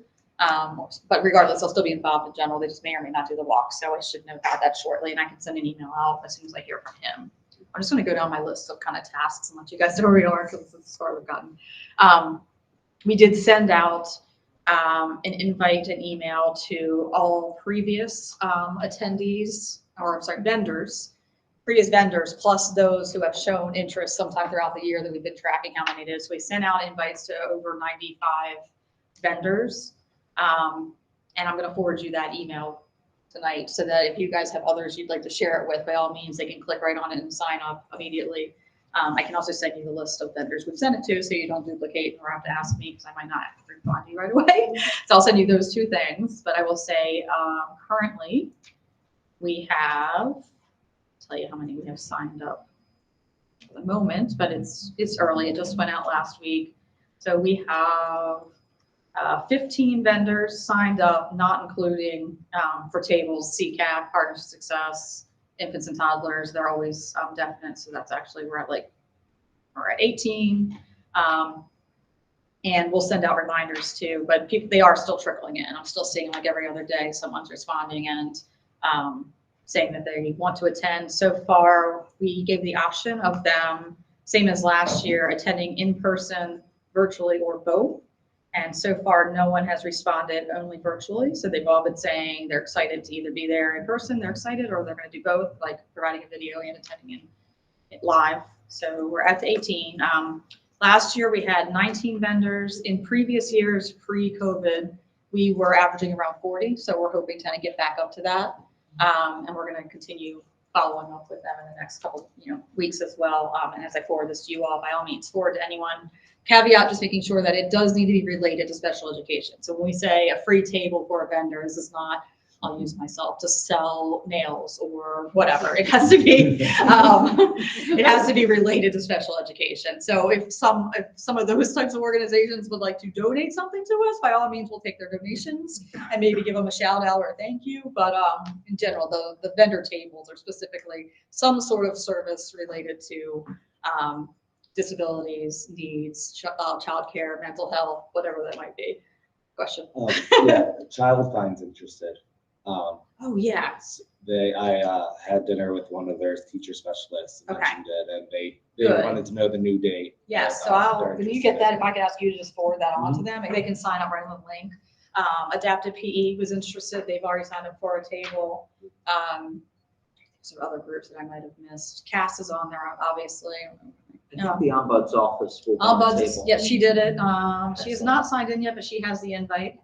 But regardless, they'll still be involved in general. They just may or may not do the walk. So I should note that shortly, and I can send an email out as soon as I hear from him. I'm just going to go down my list of kind of tasks and let you guys know where we are, because this is as far as we've gotten. We did send out an invite, an email to all previous attendees, or I'm sorry, previous vendors, plus those who have shown interest sometime throughout the year that we've been tracking how many it is. So we sent out invites to over 95 vendors. And I'm going to forward you that email tonight, so that if you guys have others you'd like to share it with, by all means, they can click right on it and sign up immediately. I can also send you the list of vendors we've sent it to, so you don't duplicate or have to ask me, because I might not respond to you right away. So I'll send you those two things. But I will say, currently, we have, tell you how many we have signed up for the moment, but it's early. It just went out last week. So we have 15 vendors signed up, not including for tables, CCAP, Partners for Success, infants and toddlers. They're always definite. So that's actually, we're at 18. And we'll send out reminders too, but people, they are still trickling in. I'm still seeing like every other day, someone's responding and saying that they want to attend. So far, we gave the option of them, same as last year, attending in person, virtually, or both. And so far, no one has responded, only virtually. So they've all been saying they're excited to either be there in person, they're excited, or they're going to do both, like providing a video and attending in live. So we're at the 18. Last year, we had 19 vendors. In previous years, pre-COVID, we were averaging around 40. So we're hoping to kind of get back up to that. And we're going to continue following up with them in the next couple, weeks as well. And as I forward this to you all, by all means, forward to anyone. Caveat, just making sure that it does need to be related to special education. So when we say a free table for a vendor, this is not, I'll use myself, to sell nails or whatever. It has to be, it has to be related to special education. So if some of those types of organizations would like to donate something to us, by all means, we'll take their donations and maybe give them a shout out or a thank you. But in general, the vendor tables are specifically some sort of service related to disabilities, needs, childcare, mental health, whatever that might be. Question? Yeah, Child Finds interested. Oh, yeah. I had dinner with one of their teacher specialists and Okay. mentioned it, and they Good. wanted to know the new date. Yes, but, so they're when you interested get that, in- if I could ask you to just forward that on to them, they can sign up right on the link. Adaptive PE was interested, they've already signed up for a table. Some other groups that I might have missed. Cass is on there, obviously. I think the ombuds office will be on the Ombuds, table. yeah, she did it. She has not signed in yet, but she has the invite.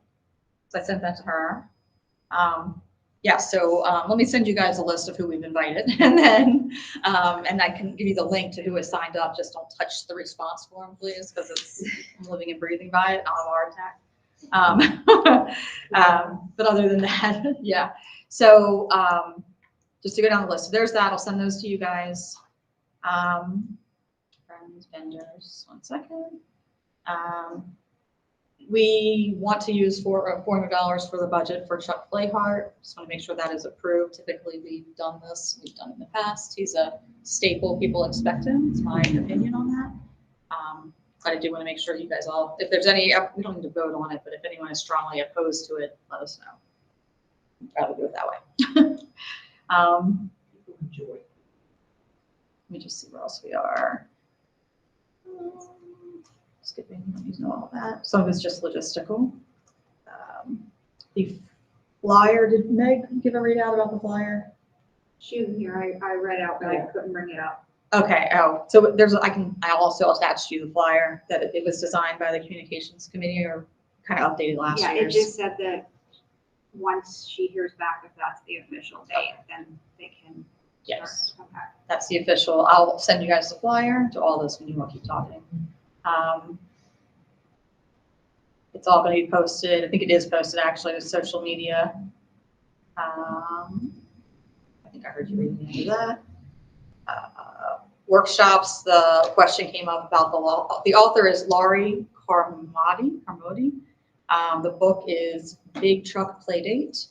So I sent that to her. Yeah, so let me send you guys a list of who we've invited, and then and I can give you the link to who has signed up. Just don't touch the response form, please, because I'm living and breathing by it. I'll have a heart attack. But other than that, yeah. So just to go down the list, so there's that. I'll send those to you guys. Friends, vendors. 1 second. We want to use $400 for the budget for Chuck Flayhart. Just want to make sure that is approved. Typically, we've done this. We've done it in the past. He's a staple. People expect him. It's my opinion on that. But I do want to make sure you guys all, if there's any, we don't need to vote on it, but if anyone is strongly opposed to it, let us know. I'd rather do it that way. Let me just see where else we are. Skipping, you know all that. Some of it's just logistical. The flyer, did Meg give a readout about the flyer? She was here, I read out, but I couldn't bring it up. Okay, so I'll also attach to you the flyer that it was designed by the communications committee or kind of updated last Yeah, year's. it just said that once she hears back if that's the official date, then they can. Yes. start. Okay. That's the official. I'll send you guys the flyer to all this when you want to keep talking. It's all going to be posted. I think it is posted actually to social media. I think I heard you reading into that. Workshops, the question came up about the author is Laurie Carmody. The book is Big Truck Playdate.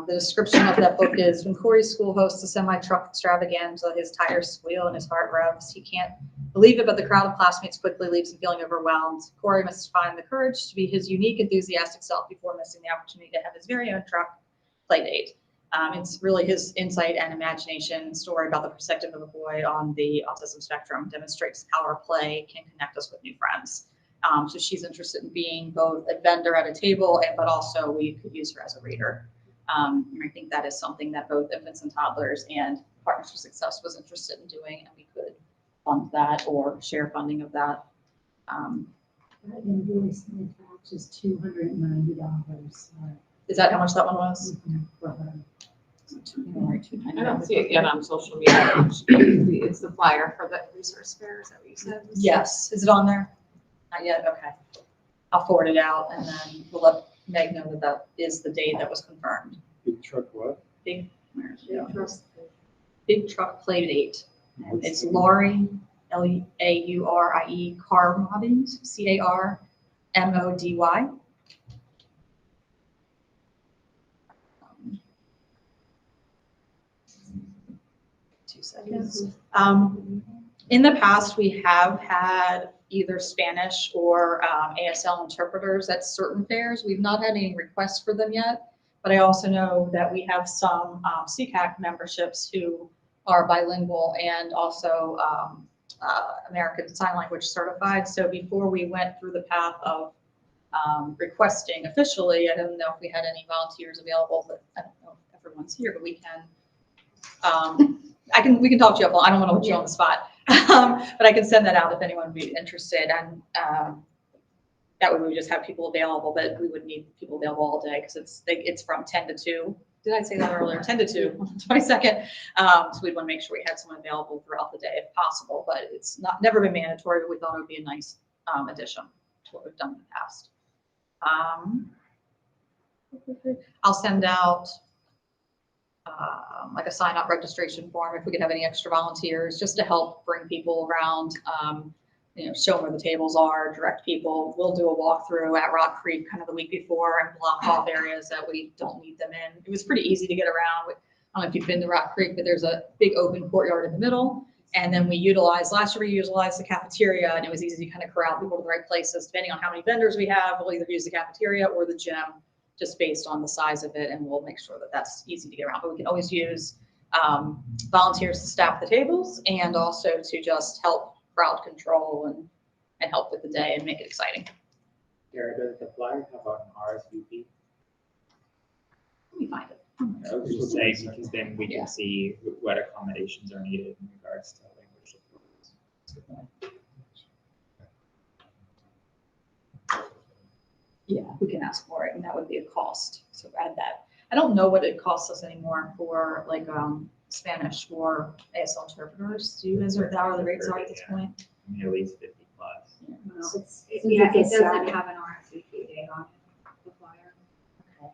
The description of that book is when Corey's school hosts a semi-truck extravaganza, his tires squeal and his heart revs. He can't believe it, but the crowd of classmates quickly leaves him feeling overwhelmed. Corey must find the courage to be his unique, enthusiastic self before missing the opportunity to have his very own truck playdate. It's really his insight and imagination story about the perspective of a boy on the autism spectrum demonstrates how our play can connect us with new friends. So she's interested in being both a vendor at a table, but also we could use her as a reader. And I think that is something that both infants and toddlers and Partners for Success was interested in doing, and we could fund that or share funding of that. That invoice in fact is $290. Is that how much that one was? For her. I don't see it yet on social media. It's the flyer for the resource fair, is that what you said? Yes. Is it on there? Not yet. Okay. I'll forward it out, and then we'll let Meg know that that is the date that was confirmed. Big truck what? Big truck play date. And it's Laurie, Laurie Carmody, CARMODY. 2 seconds. In the past, we have had either Spanish or ASL interpreters at certain fairs. We've not had any requests for them yet, but I also know that we have some CCAC memberships who are bilingual and also American Sign Language certified. So before we went through the path of requesting officially, I don't know if we had any volunteers available, but I don't know if everyone's here, but we can. We can talk to you about. I don't want to put you on the spot, but I can send that out if anyone would be interested. And that way we would just have people available, but we would need people available all day because it's from 10 to 2. Did I say that earlier? 10 to 2 on the 22nd. So we'd want to make sure we had someone available throughout the day if possible, but it's never been mandatory, but we thought it would be a nice addition to what we've done in the past. I'll send out like a sign up registration form if we could have any extra volunteers just to help bring people around, show them where the tables are, direct people. We'll do a walkthrough at Rock Creek kind of the week before and block off areas that we don't need them in. It was pretty easy to get around. I don't know if you've been to Rock Creek, but there's a big open courtyard in the middle. And then last year we utilized the cafeteria, and it was easy to kind of corral people to the right places. Depending on how many vendors we have, we'll either use the cafeteria or the gym, just based on the size of it, and we'll make sure that that's easy to get around. But we can always use volunteers to staff the tables and also to just help crowd control and help with the day and make it exciting. Sarah, does the flyer have an RSVP? Let me find it. I was just saying, because then we can see what accommodations are needed in regards to language support. Yeah, we can ask for it, and that would be a cost, so add that. I don't know what it costs us anymore for like Spanish or ASL interpreters. Do you guys know what the hourly rates are at this point? At least 50 plus. It doesn't have an RSVP date on it, the flyer.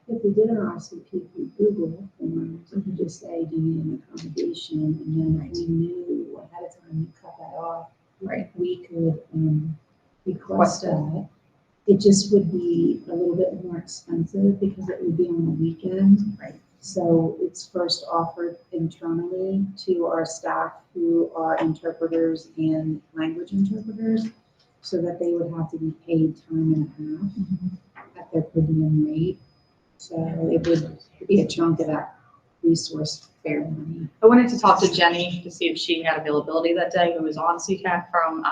If we did an RSVP through Google, then we could just say, do you need an accommodation? And then if we knew ahead of time to cut that off, Right. we could request that. It just would be a little bit more expensive because it would be on the weekend. Right. So it's first offered internally to our staff who are interpreters and language interpreters, so that they would have to be paid time and a half at their per diem rate. So it would be a chunk of that resource fair money. I wanted to talk to Jenny to see if she had availability that day, who was on CCAC from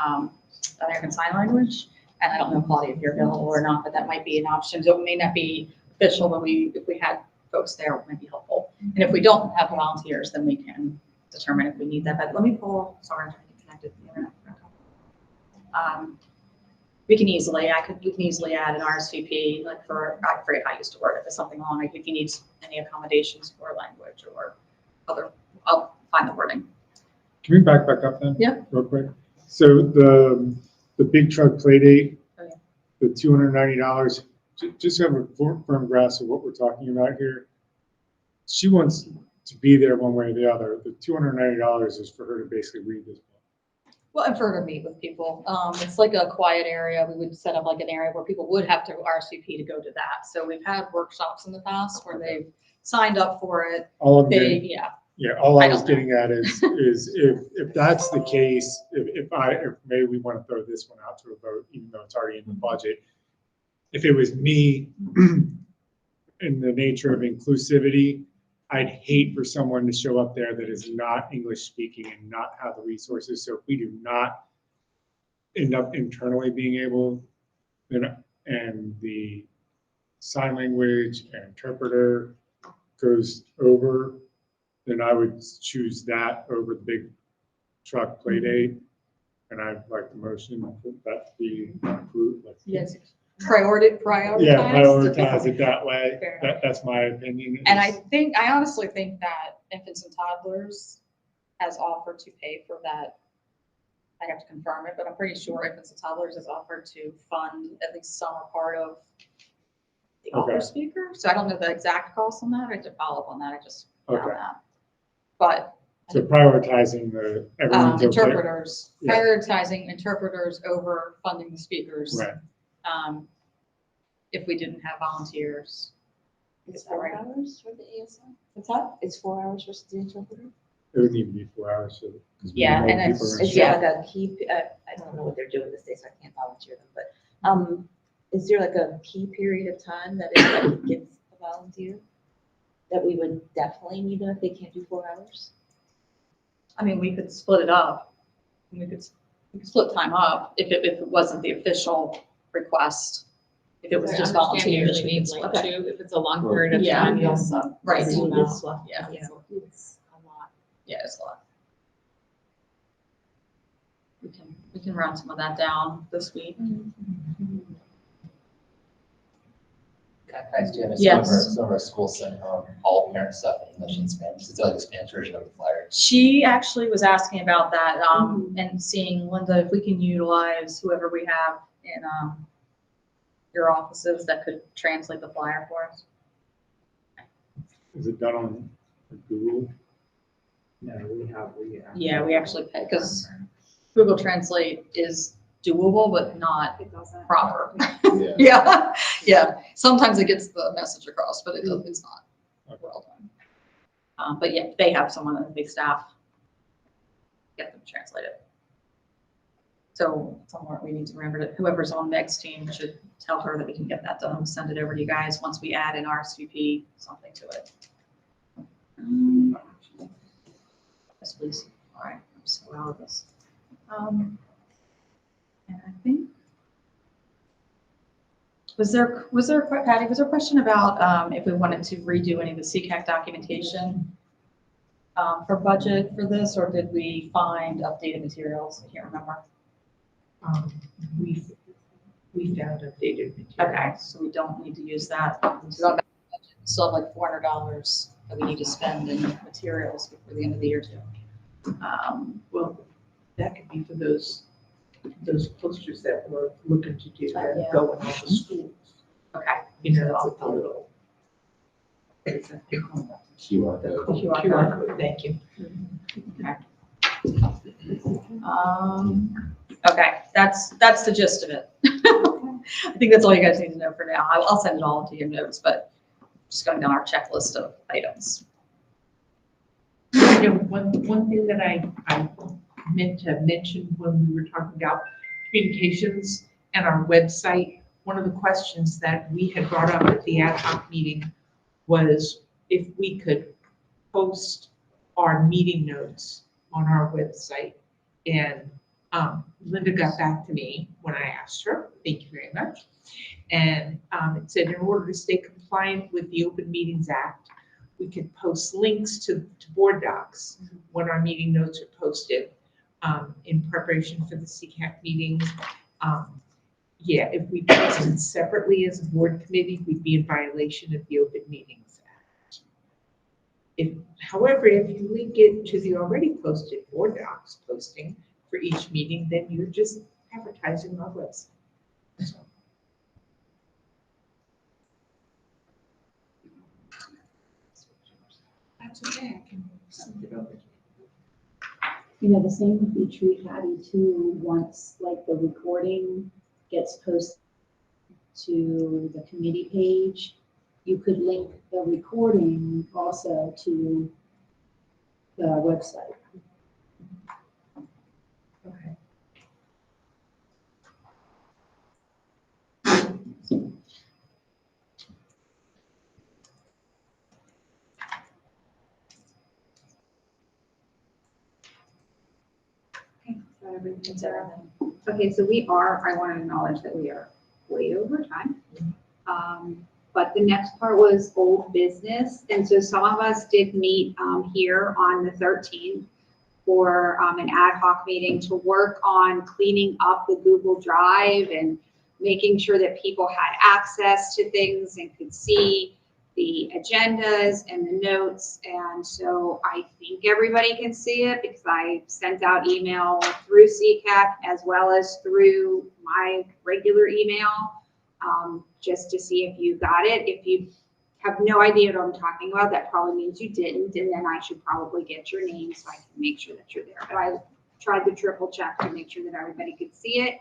American Sign Language. And I don't know, Claudia, if you're available or not, but that might be an option. So it may not be official, but if we had folks there, it might be helpful. And if we don't have volunteers, then we can determine if we need that. But let me pull, sorry, I'm trying to get connected to the internet. We can easily add an RSVP, like I forget how I used to word it, but something along, like if you need any accommodations for language or other, I'll find the wording. Can we back up then? Yeah. Real quick. So the big truck play date, Oh, yeah. the $290, just to have a firm grasp of what we're talking about here. She wants to be there one way or the other. The $290 is for her to basically read this book. Well, and for her to meet with people. It's like a quiet area. We would set up like an area where people would have to RSVP to go to that. So we've had workshops in the past where they've signed up for it. All I'm They, getting, yeah. yeah, all I was don't know. getting at is if that's the case, if maybe we want to throw this one out to a vote, even though it's already in the budget. If it was me, in the nature of inclusivity, I'd hate for someone to show up there that is not English speaking and not have the resources. So if we do not end up internally being able, then, and the sign language and interpreter goes over, then I would choose that over the big truck play date. And I'd like the motion that be approved. Yes. Prioritize. Yeah, prioritize it that way. Fair enough. That's my opinion. And I honestly think that Infants and Toddlers has offered to pay for that. I have to confirm it, but I'm pretty sure Infants and Toddlers has offered to fund at least some part of the author speaker. So I don't know the exact cost on that. I have to follow up on that. I just found that. But so prioritizing the everyone's interpreters, okay. Yeah. prioritizing interpreters over funding the speakers. Right. If we didn't have volunteers. It's Is that right? 4 hours for the ASL? What's that? It's 4 hours versus the interpreter? It would need to be 4 hours, so. 'cause we Yeah, know and people are it's, in yeah, shape. like a key, I don't know what they're doing this day, so I can't volunteer them, but, is there like a key period of time that it gives a volunteer? That we would definitely need them if they can't do 4 hours? I mean, we could split it up. We could split time up if it wasn't the official request. If it was I just understand you volunteers, usually we need could split. like two, if it's a long period of Yeah. time, you'll sub. Right. them out. Yeah, It's a lot. yeah, it's a lot. We can round some of that down this week. Guys, do you have Yes. some of our schools send all parent stuff in English and Spanish? It's like a Spanish version of the flyer. She actually was asking about that, and seeing, Linda, if we can utilize whoever we have in, your offices that could translate the flyer for us. Is it done on Google? No, we have. Yeah, we actually pay, because Google Translate is doable, but not proper. Yeah. Yeah, yeah. Sometimes it gets the message across, but it's not well done. But yeah, they have someone on the big staff. Get them to translate it. So somewhere we need to remember that whoever's on Meg's team should tell her that we can get that done, send it over to you guys once we add an RSVP, something to it. Yes, please. All right, I'm so out of this. And I think, Patty, was there a question about if we wanted to redo any of the CCAC documentation for budget for this, or did we find updated materials? I can't remember. We found updated material. Okay, so we don't need to use that. So going back to the budget, we still have like $400 that we need to spend in materials before the end of the year too. Well, that could be for those posters that we're looking to do that Yeah. go in all the schools. Okay. You know, it's a little. It's a QR code. QR code, thank you. Okay, that's the gist of it. I think that's all you guys need to know for now. I'll send it all to your notes, but just going down our checklist of items. You know, one thing that I meant to mention when we were talking about communications and our website, one of the questions that we had brought up at the ad hoc meeting was if we could post our meeting notes on our website. And Linda got back to me when I asked her, thank you very much. And it said in order to stay compliant with the Open Meetings Act, we could post links to board docs when our meeting notes are posted in preparation for the CCAC meetings. Yeah, if we posted separately as a board committee, we'd be in violation of the Open Meetings Act. However, if you link it to the already posted board docs posting for each meeting, then you're just advertising our website. So. That's okay, I can send it over. You know, the same would be true, Patty, too, once like the recording gets posted to the committee page, you could link the recording also to the website. Okay. Okay, so I want to acknowledge that we are way over time. But the next part was old business. And so some of us did meet here on the 13th for an ad hoc meeting to work on cleaning up the Google Drive and making sure that people had access to things and could see the agendas and the notes. And so I think everybody can see it because I sent out email through CCAC as well as through my regular email, just to see if you got it. If you have no idea what I'm talking about, that probably means you didn't, and then I should probably get your name so I can make sure that you're there. But I tried to triple check to make sure that everybody could see it.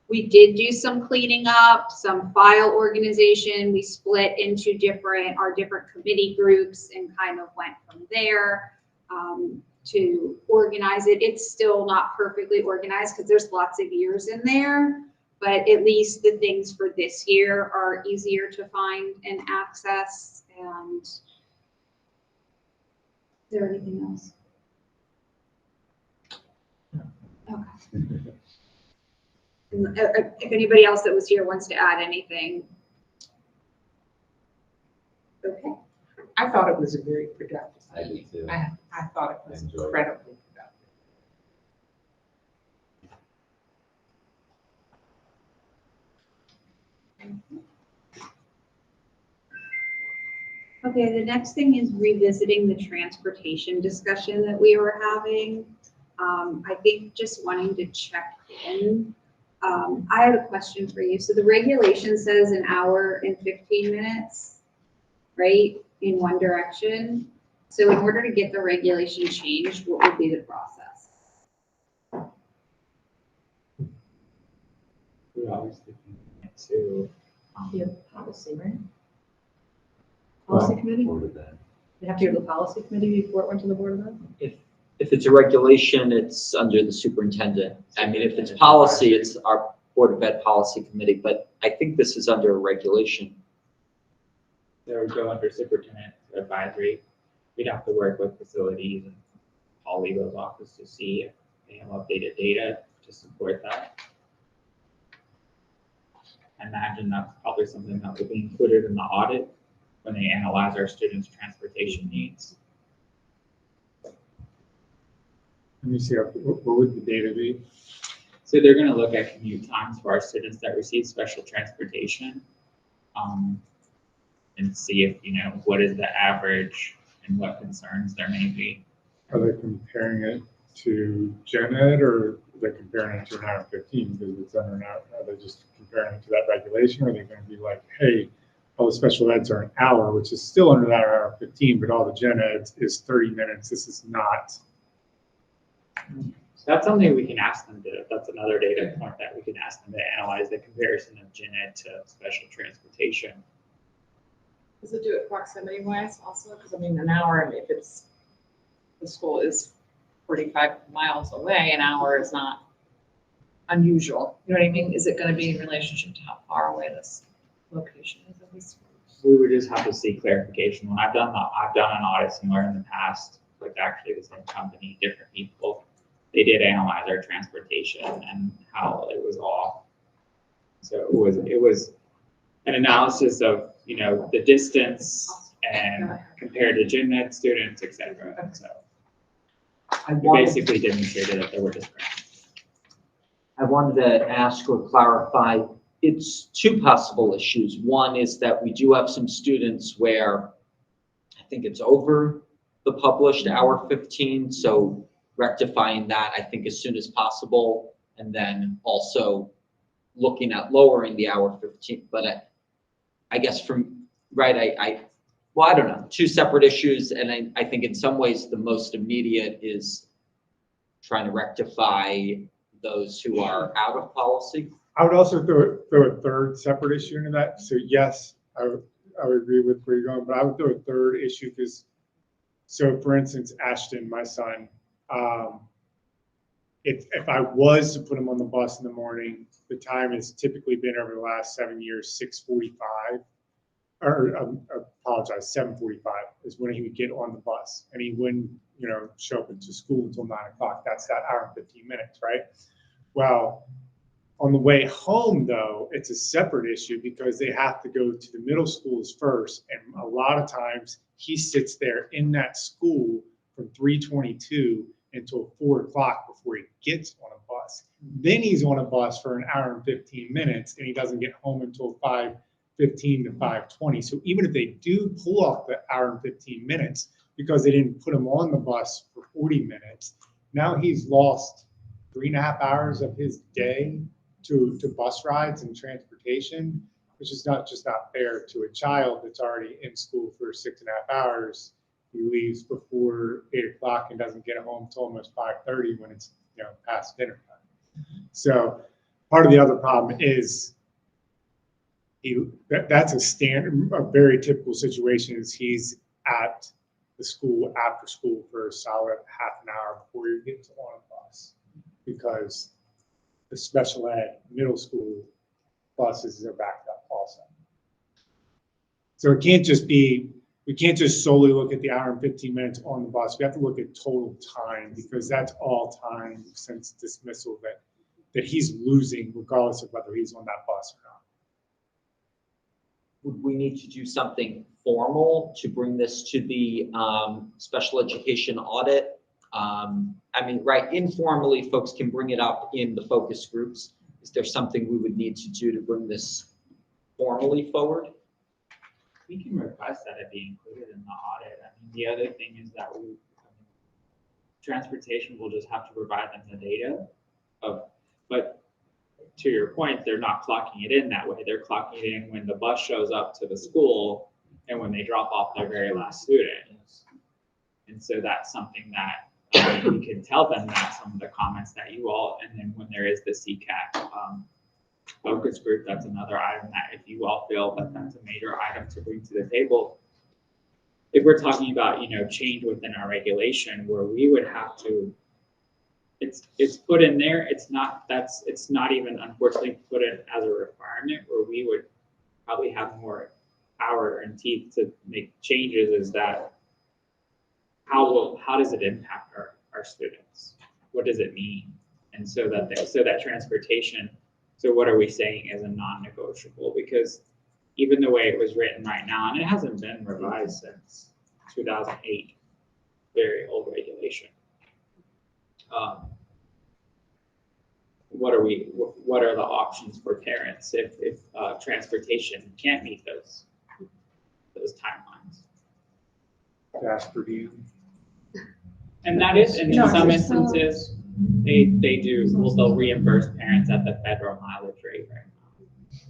We did do some cleaning up, some file organization. We split into our different committee groups and kind of went from there. to organize it. It's still not perfectly organized because there's lots of years in there, but at least the things for this year are easier to find and access. And is there anything else? Okay. If anybody else that was here wants to add anything. Okay. I thought it was a very productive I did meeting. too. I thought it was I enjoyed it. incredibly productive. Okay, the next thing is revisiting the transportation discussion that we were having. I think just wanting to check in. I have a question for you. So the regulation says an hour and 15 minutes, right, in one direction. So in order to get the regulation changed, what would be the process? We're obviously to, You have policy, right? Policy committee? Board of Ed. We have to go to the policy committee before it went to the board of ed? If it's a regulation, it's under the superintendent. I mean, if it's policy, it's our Board of Ed Policy Committee, but I think this is under a regulation. there would go under superintendent advisory. We'd have to work with facilities and Paul Lego's office to see if they have updated data to support that. I imagine that's probably something that will be included in the audit when they analyze our students' transportation needs. Let me see, what would the data be? So they're gonna look at commute times for our students that receive special transportation. And see if, what is the average and what concerns there may be. Are they comparing it to gen ed, or are they comparing it to an hour and 15? Because it's under an hour, are they just comparing it to that regulation? Or are they gonna be like, hey, all the special eds are an hour, which is still under that hour and 15, but all the gen eds is 30 minutes. This is not. So that's something we can ask them to, that's another data point that we can ask them to analyze the comparison of gen ed to special transportation. Does it do it proximity wise also? Because I mean, an hour, if it's, the school is 45 miles away, an hour is not unusual. You know what I mean? Is it going to be in relationship to how far away this location is of these schools? We would just have to see clarification. When I've done an audit similar in the past, with actually the same company, different people, they did analyze our transportation and how it was off. So it was an analysis of, the distance and compared to gen ed students, et cetera. So we basically demonstrated that there were discrepancies. I wanted to ask or clarify, it's two possible issues. One is that we do have some students where I think it's over the published hour 15, so rectifying that, I think, as soon as possible, and then also looking at lowering the hour 15. But I guess I don't know, two separate issues, and I think in some ways the most immediate is trying to rectify those who are out of policy. I would also throw a third separate issue into that. So yes, I would agree with where you're going, but I would throw a third issue because, so for instance, Ashton, my son, if I was to put him on the bus in the morning, the time has typically been over the last 7 years, 6:45, or I apologize, 7:45 is when he would get on the bus, and he wouldn't, show up into school until 9 o'clock. That's that hour and 15 minutes, right? Well, on the way home, though, it's a separate issue because they have to go to the middle schools first. And a lot of times he sits there in that school from 3:22 until 4 o'clock before he gets on a bus. Then he's on a bus for an hour and 15 minutes and he doesn't get home until 5:15 to 5:20. So even if they do pull off the hour and 15 minutes because they didn't put him on the bus for 40 minutes, now he's lost 3.5 hours of his day to bus rides and transportation, which is not fair to a child that's already in school for 6.5 hours. He leaves before 8 o'clock and doesn't get home till almost 5:30 when it's past dinner time. So part of the other problem is that's a very typical situation is he's at the school after school for a solid half an hour before you get on a bus. Because the special ed middle school buses are backed up also. So it can't just be, we can't just solely look at the hour and 15 minutes on the bus. We have to look at total time, because that's all time since dismissal that he's losing regardless of whether he's on that bus or not. Would we need to do something formal to bring this to the special education audit? I mean, right, informally, folks can bring it up in the focus groups. Is there something we would need to do to bring this formally forward? We can request that it be included in the audit. I mean, the other thing is that transportation will just have to provide them the data but to your point, they're not clocking it in that way. They're clocking it in when the bus shows up to the school and when they drop off their very last student. And so that's something that we can tell them that some of the comments that you all, and then when there is the CCAC focus group, that's another item that if you all feel that that's a major item to bring to the table. If we're talking about, change within our regulation where we would have to, it's put in there, it's not even unfortunately put in as a requirement where we would probably have more power and teeth to make changes, is that how does it impact our students? What does it mean? And so that transportation, so what are we saying is a non-negotiable? Because even the way it was written right now, and it hasn't been revised since 2008, very old regulation. What are the options for parents if transportation can't meet those timelines? Jasper, do you? And that is, and in some instances, they'll reimburse parents at the federal mileage rate right now.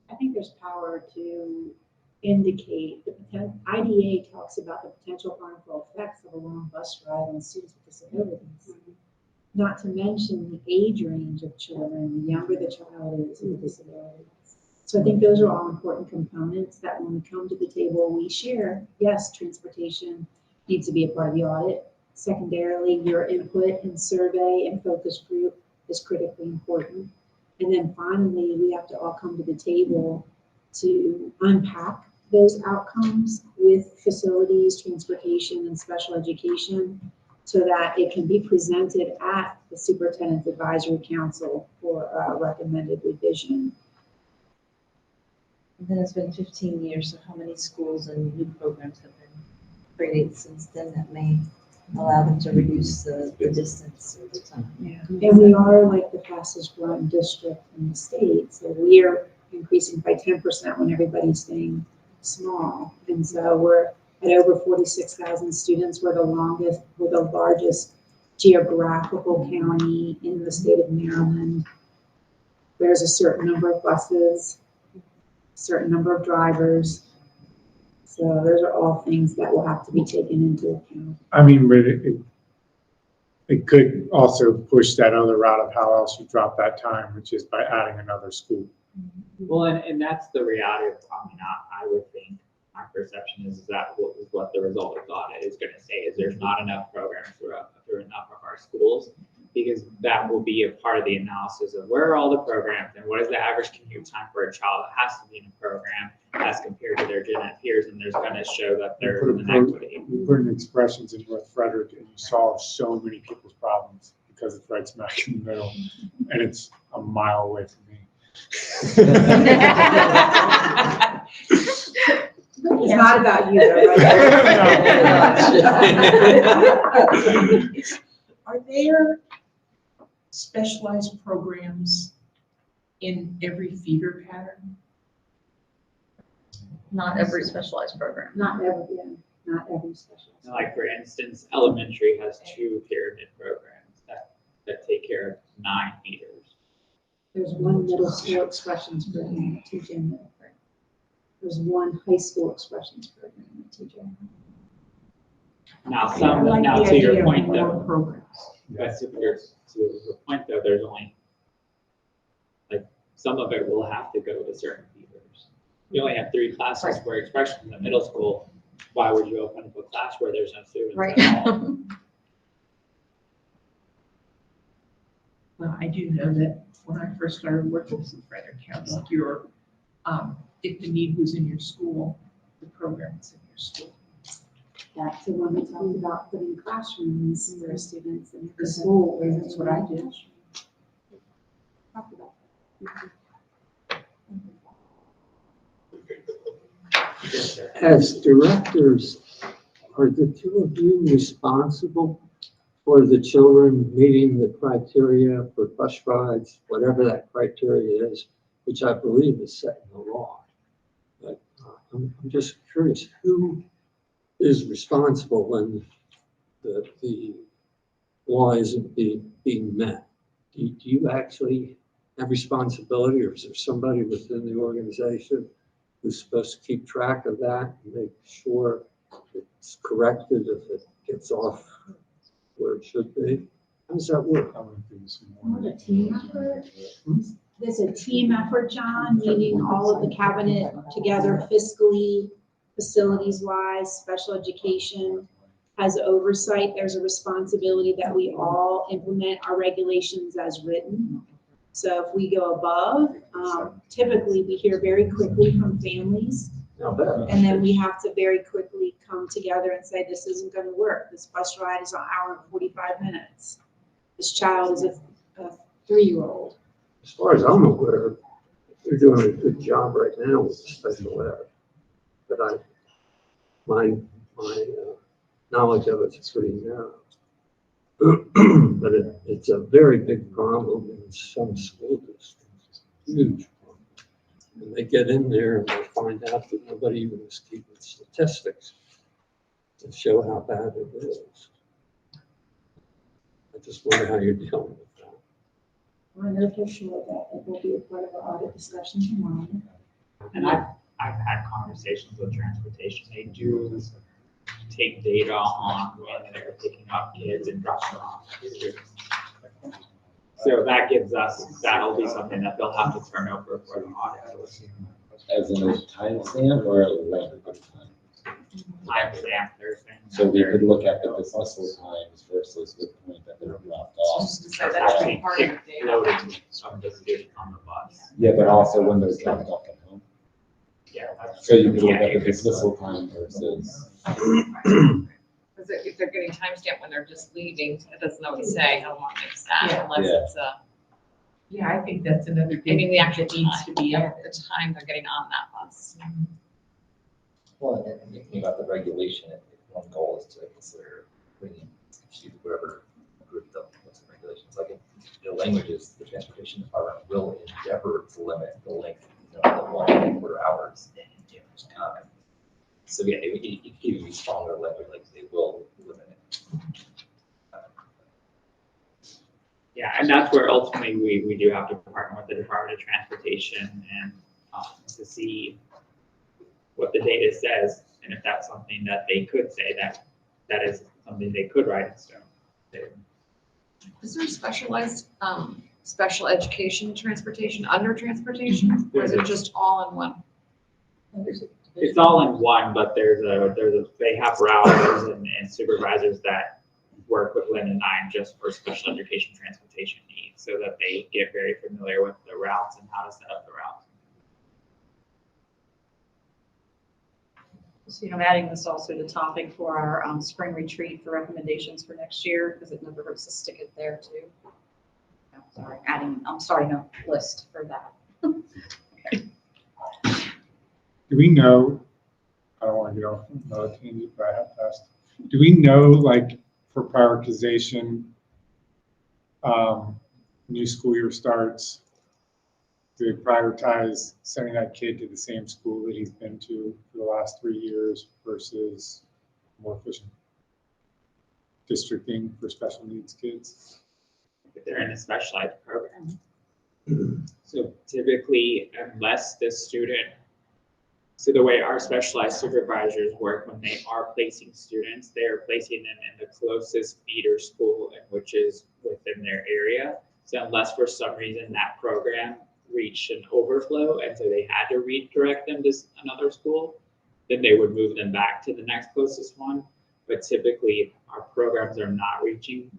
I think there's power to indicate the potential. IDA talks about the potential harmful effects of a long bus ride on students with disabilities. Not to mention the age range of children, the younger the child is with disabilities. So I think those are all important components that when we come to the table, we share, yes, transportation needs to be a part of the audit. Secondarily, your input and survey and focus group is critically important. And then finally, we have to all come to the table to unpack those outcomes with facilities, transportation, and special education so that it can be presented at the Superintendent's Advisory Council for a recommended revision. And then it's been 15 years, so how many schools and new programs have been created since then that may allow them to reduce the distance over time? Yeah. And we are like the fastest growing district in the state, so we are increasing by 10% when everybody's staying small. And so we're at over 46,000 students. We're the largest geographical county in the state of Maryland. There's a certain number of buses, a certain number of drivers. So those are all things that will have to be taken into account. I mean, but it could also push that other route of how else you drop that time, which is by adding another school. Well, and that's the reality of, I would think, my perception is that what the result of the audit is going to say is there's not enough programs through enough of our schools, because that will be a part of the analysis of where are all the programs and what is the average commute time for a child that has to be in a program as compared to their gen ed peers, and there's going to show that there's an equity. You put in expressions in North Frederick and you solve so many people's problems because it's right smack in the middle, and it's a mile away from me. It's not about you, though, right? Are there specialized programs in every feeder pattern? Not every specialized program. Not every specialized. Like for instance, elementary has 2 pyramid programs that take care of 9 meters. There's one middle school expressions program at TJ Middle. There's one high school expressions program at TJ. Now, to your point though, but to your point though, there's only, like, some of it will have to go to certain feeders. You only have 3 classes for expressions in the middle school, why would you open up a class where there's no students Right. at all? Well, I do know that when I first started working with Frederick County, if the need was in your school, the program is in your school. That's the one that talked about putting classrooms for students in the school. That's what I did. Talked about As directors, are the two of you responsible for the children meeting the criteria for bus rides, whatever that criteria is, which I believe is set in the law? But I'm just curious, who is responsible when the law isn't being met? Do you actually have responsibility, or is there somebody within the organization who's supposed to keep track of that and make sure it's corrected if it gets off where it should be? How does that work? a team effort. There's a team effort, John, meaning all of the cabinet together fiscally, facilities-wise, special education has oversight. There's a responsibility that we all implement our regulations as written. So if we go above, typically we hear very quickly from families. And then we have to very quickly come together and say, this isn't gonna work. This bus ride is an hour and 45 minutes. This child is a 3-year-old. As far as I'm aware, you're doing a good job right now with special ed. But my knowledge of it's pretty narrow. But it's a very big problem in some school districts, huge problem. And they get in there and they find out that nobody even is keeping statistics to show how bad it is. I just wonder how you're dealing with that. I know for sure that it will be a part of our audit discussion tomorrow. And I've had conversations with transportation. They do take data on when they're picking up kids and dropping them off. So that gives us, that'll be something that they'll have to turn over for the audit. As in a timestamp or a length of time? Timestamp, there's things. So we could look at the dismissal times versus the point that they're dropped off. So that's actually part of the data. Loaded some of the students on the bus. Yeah, but also when they're dropped off at home. Yeah. that's- So you could look yeah, at the you could- dismissal time versus. Because if they're getting timestamped when they're just leaving, it doesn't always say how long they've sat Yeah. unless Yeah. it's a, Yeah, I think that's another I mean, the actual that needs to be up. the time they're getting on that bus. Well, and thinking about the regulation, one goal is to consider bringing, whatever group the, what's the regulations, like, the languages, the transportation department will endeavor to limit the length, the 1.25 hours in different time. So yeah, it could even be stronger language, like they will limit it. Yeah, and that's where ultimately we do have to partner with the Department of Transportation and to see what the data says, and if that's something that they could say that is something they could write in stone. Is there specialized, special education transportation under transportation? Or is it just all in one? It's all in one, but they have routers and supervisors that work with Lynn and I just for special education transportation needs, so that they get very familiar with the routes and how to set up the routes. So, adding this also to topic for our spring retreat for recommendations for next year, because it never hurts to stick it there too. No, sorry, I'm starting a list for that. Do we know, I don't want to get off another tangent, but I have to ask, do we know, like, for prioritization, new school year starts, do they prioritize sending that kid to the same school that he's been to for the last 3 years versus more efficient districting for special needs kids? If they're in a specialized program. So typically, unless the student, so the way our specialized supervisors work when they are placing students, they are placing them in the closest feeder school, which is within their area. So unless for some reason that program reached an overflow and so they had to redirect them to another school, then they would move them back to the next closest one. But typically, our programs are not reaching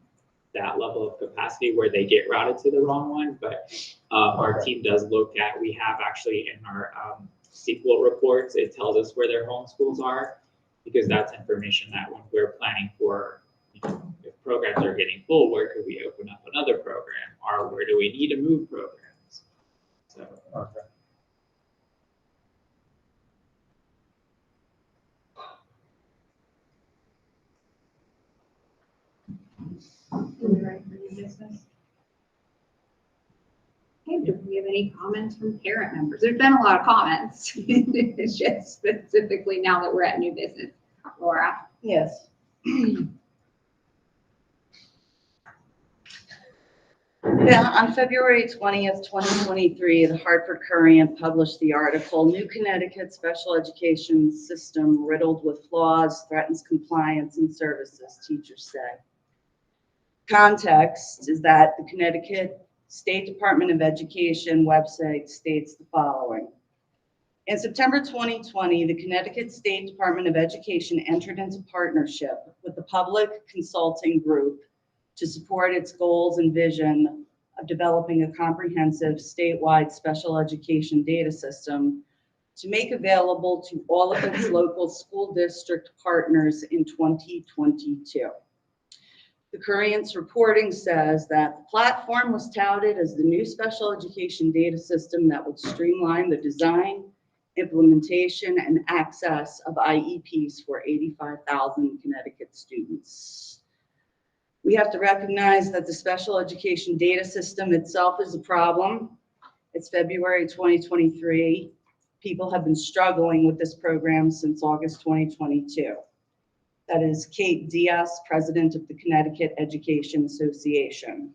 that level of capacity where they get routed to the wrong one. But our team does look at, we have actually in our SQL reports, it tells us where their home schools are, because that's information that when we're planning for, if programs are getting full, where could we open up another program, or where do we need to move programs? So. Okay. Okay, do we have any comments from parent members? There's been a lot of comments. It's just specifically now that we're at new business. Laura? Yes. Yeah, on February 20th, 2023, the Hartford Courier published the article, New Connecticut Special Education System Riddled with Flaws Threatens Compliance and Services, teachers say. Context is that the Connecticut State Department of Education website states the following. In September 2020, the Connecticut State Department of Education entered into partnership with the Public Consulting Group to support its goals and vision of developing a comprehensive statewide special education data system to make available to all of its local school district partners in 2022. The Courier's reporting says that the platform was touted as the new special education data system that would streamline the design, implementation, and access of IEPs for 85,000 Connecticut students. We have to recognize that the special education data system itself is a problem. It's February 2023. People have been struggling with this program since August 2022. That is Kate Diaz, president of the Connecticut Education Association.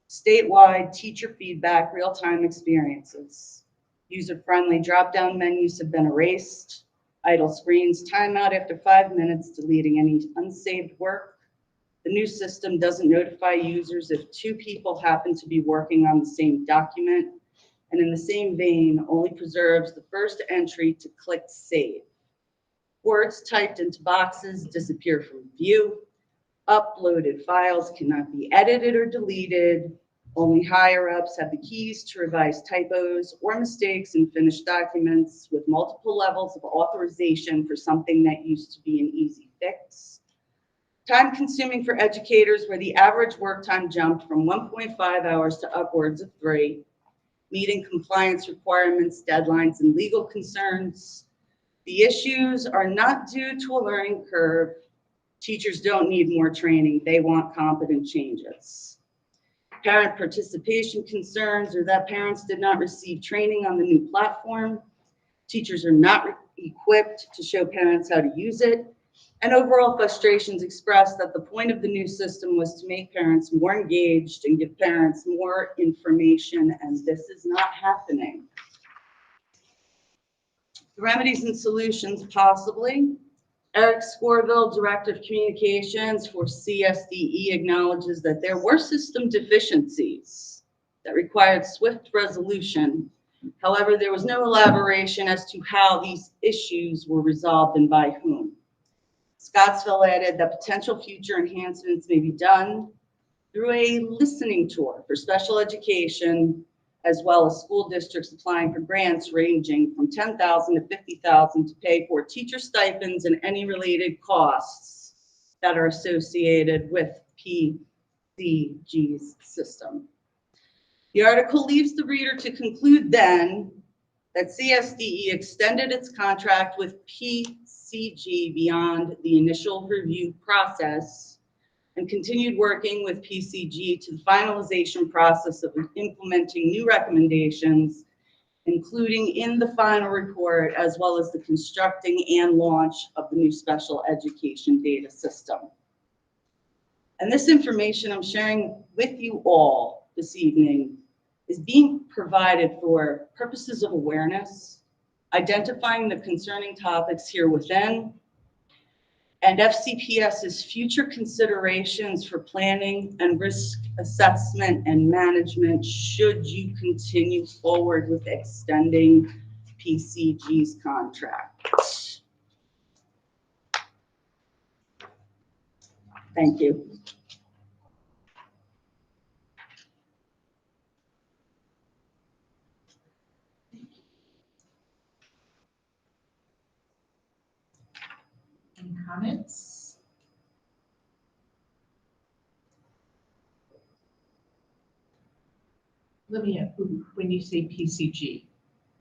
Statewide teacher feedback, real-time experiences. User-friendly drop-down menus have been erased. Idle screens, timeout after 5 minutes, deleting any unsaved work. The new system doesn't notify users if two people happen to be working on the same document, and in the same vein, only preserves the first entry to click save. Words typed into boxes disappear from view. Uploaded files cannot be edited or deleted. Only higher-ups have the keys to revise typos or mistakes in finished documents with multiple levels of authorization for something that used to be an easy fix. Time consuming for educators, where the average work time jumped from 1.5 hours to upwards of 3. Meeting compliance requirements, deadlines, and legal concerns. The issues are not due to a learning curve. Teachers don't need more training. They want competent changes. Parent participation concerns are that parents did not receive training on the new platform. Teachers are not equipped to show parents how to use it. And overall frustrations expressed that the point of the new system was to make parents more engaged and give parents more information, and this is not happening. The remedies and solutions, possibly. Eric Scorville, Director of Communications for CSDE, acknowledges that there were system deficiencies that required swift resolution. However, there was no elaboration as to how these issues were resolved and by whom. Scottsville added that potential future enhancements may be done through a listening tour for special education, as well as school districts applying for grants ranging from $10,000 to $50,000 to pay for teacher stipends and any related costs that are associated with PCG's system. The article leaves the reader to conclude then that CSDE extended its contract with PCG beyond the initial review process and continued working with PCG to the finalization process of implementing new recommendations, including in the final report, as well as the constructing and launch of the new special education data system. And this information I'm sharing with you all this evening is being provided for purposes of awareness, identifying the concerning topics here within, and FCPS's future considerations for planning and risk assessment and management should you continue forward with extending PCG's contract. Thank you. Any comments? Let me, when you say PCG,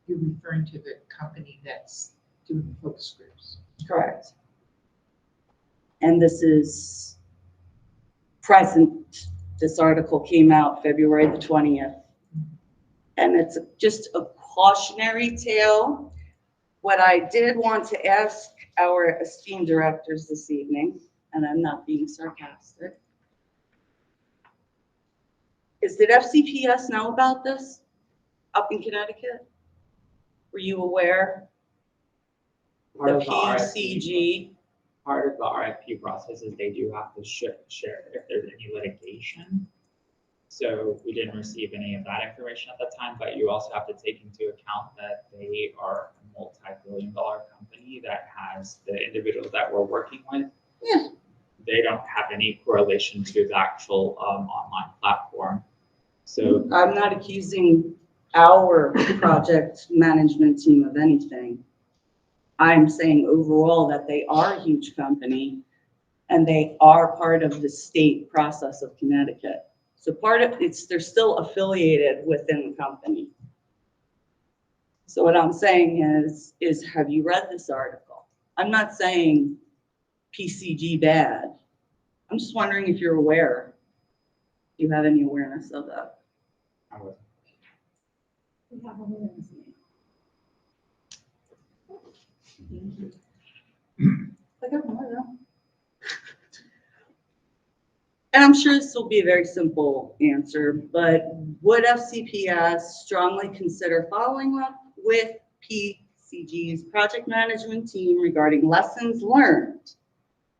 you're referring to the company that's doing the focus groups. Correct. And this is present. This article came out February the 20th. And it's just a cautionary tale. What I did want to ask our esteemed directors this evening, and I'm not being sarcastic, is did FCPS know about this up in Connecticut? Were you aware? The PCG. Part of the RFP process is they do have to share if there's any litigation. So we didn't receive any of that information at the time, but you also have to take into account that they are a multi-billion-dollar company that has the individuals that we're working with. Yeah. They don't have any correlation to the actual online platform. So I'm not accusing our project management team of anything. I'm saying overall that they are a huge company and they are part of the state process of Connecticut. So part of they're still affiliated within the company. So what I'm saying is have you read this article? I'm not saying PCG bad. I'm just wondering if you're aware. Do you have any awareness of that? I was We have awareness now. Thank you. I got more though. And I'm sure this will be a very simple answer, but would FCPS strongly consider following up with PCG's project management team regarding lessons learned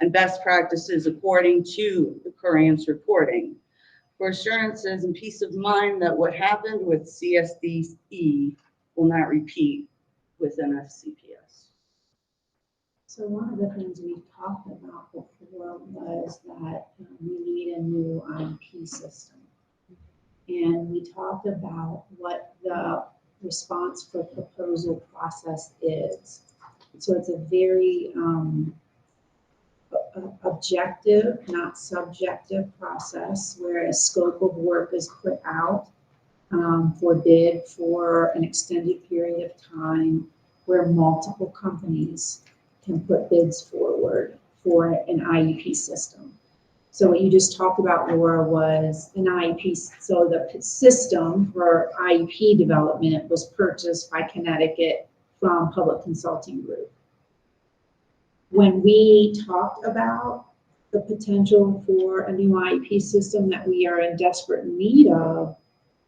and best practices according to the Korean's reporting for assurances and peace of mind that what happened with CSDE will not repeat within FCPS? So one of the things we talked about before was that we need a new IEP system. And we talked about what the response for proposal process is. So it's a very objective, not subjective process where a scope of work is put out for bid for an extended period of time where multiple companies can put bids forward for an IEP system. So what you just talked about, Laura, was an IEP. So the system for IEP development was purchased by Connecticut from Public Consulting Group. When we talked about the potential for a new IEP system that we are in desperate need of,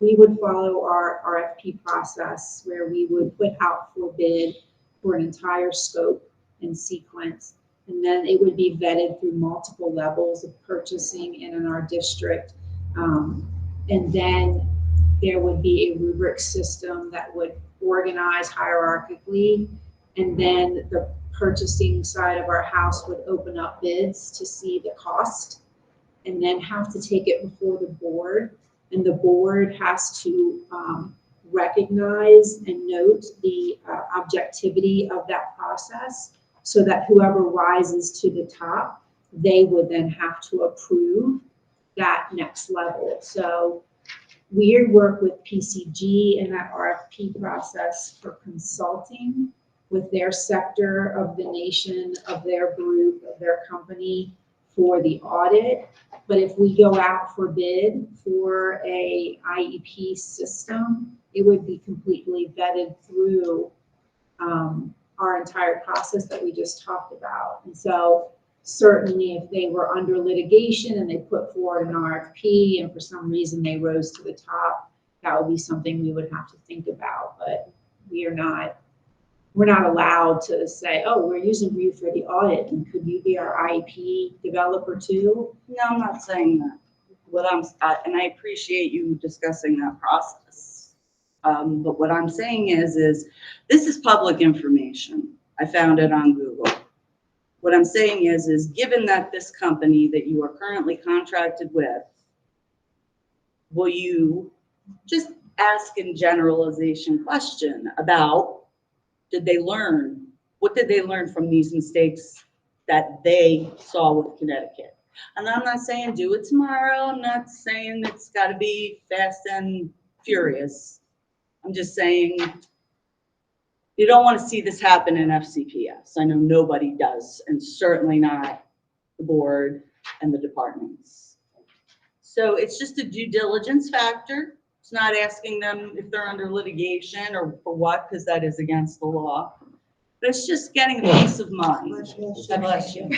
we would follow our RFP process where we would put out for bid for an entire scope and sequence, and then it would be vetted through multiple levels of purchasing in our district. And then there would be a rubric system that would organize hierarchically, and then the purchasing side of our house would open up bids to see the cost and then have to take it before the board. And the board has to recognize and note the objectivity of that process so that whoever rises to the top, they would then have to approve that next level. So we work with PCG in that RFP process for consulting with their sector of the nation, of their group, of their company for the audit. But if we go out for bid for a IEP system, it would be completely vetted through our entire process that we just talked about. And so certainly if they were under litigation and they put forward an RFP and for some reason they rose to the top, that would be something we would have to think about. But we're not allowed to say, oh, we're using you for the audit and could you be our IEP developer too? No, I'm not saying that. And I appreciate you discussing that process. But what I'm saying is this is public information. I found it on Google. What I'm saying is given that this company that you are currently contracted with, will you just ask a generalization question about, did they learn? What did they learn from these mistakes that they saw with Connecticut? And I'm not saying do it tomorrow. I'm not saying it's got to be fast and furious. I'm just saying you don't want to see this happen in FCPS. I know nobody does, and certainly not the board and the departments. So it's just a due diligence factor. It's not asking them if they're under litigation or for what, because that is against the law. But it's just getting a peace of mind. God bless you.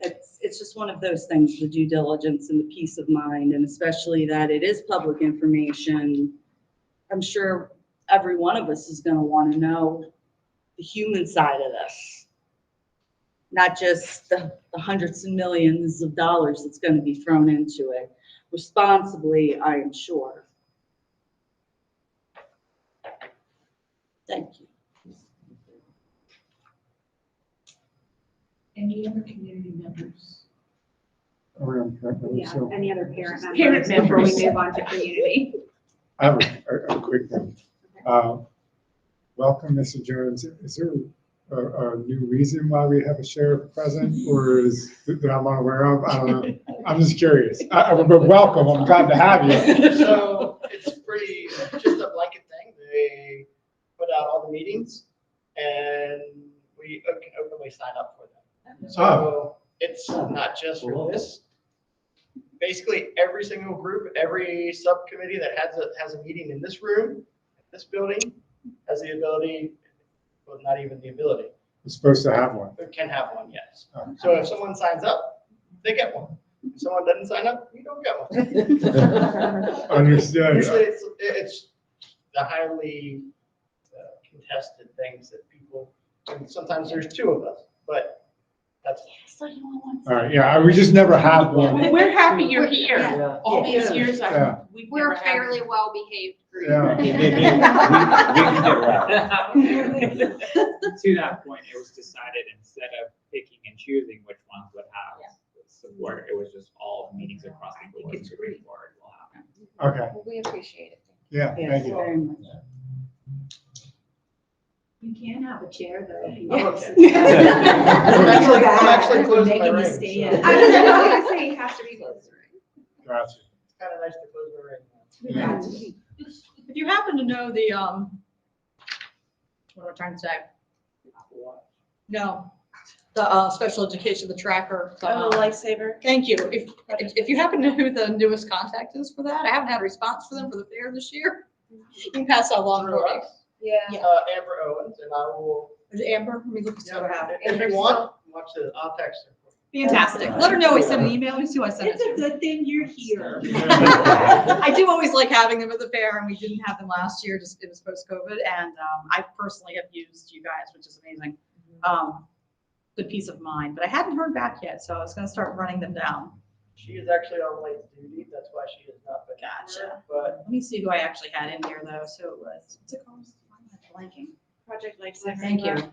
It's just one of those things, the due diligence and the peace of mind, and especially that it is public information. I'm sure every one of us is going to want to know the human side of this, not just the hundreds and millions of dollars that's going to be thrown into it responsibly, I am sure. Thank you. Any other community members? Yeah, any other parent members? Parent Before we members. move on to community. I have a quick thing. Welcome, Mr. Jones. Is there a new reason why we have a sheriff present, or is that I'm unaware of? I don't know. I'm just curious. But welcome. I'm glad to have you. So it's pretty, just a blanket thing. They put out all the meetings and we can openly sign up for them. So it's not just for this. Basically, every single group, every subcommittee that has a meeting in this room, this building, has the ability, well, not even the ability. We're supposed to have one. It can have one, yes. Oh. So if someone signs up, they get one. If someone doesn't sign up, you don't get one. Understood. Usually it's the highly contested things that people, and sometimes there's two of us, but that's. All right, yeah, we just never have one. We're happy you're here. Yeah. All these years, Yeah. We're a fairly well-behaved group. Yeah. To that point, it was decided instead of picking and choosing which ones would have support, it was just all meetings across the board. Moving forward will happen. Okay. Well, we appreciate it. Yeah, thank you. Very much. You can have a chair though. if you Oh, want. okay. I'm actually closing my Making a ring. stand. So. I was gonna say it has to be close. Gotcha. It's kind of nice to close my ring. Yeah. If you happen to know the, what am I trying to say? No, the, special education, the tracker. Oh, the Lifesaver. Thank you. If you happen to know who the newest contact is for that, I haven't had a response for them for the fair this year. You can pass that along for me. Yeah. Amber Owens, and I will, Is it Amber? Let me look to see what I have. if you want, watch it, I'll text her. Fantastic. Let her know I sent an email. Let me see who I sent it It's a to. good thing you're here. I do always like having them at the fair, and we didn't have them last year, just it was post-COVID, and I personally have used you guys, which is amazing. Good peace of mind, but I hadn't heard back yet, so I was gonna start running them down. She is actually on late duty, that's why she has not been. Gotcha. But Let me see who I actually had in here, though, so it was, what's it called? Why am I blanking? Project Lifesaver. Thank you.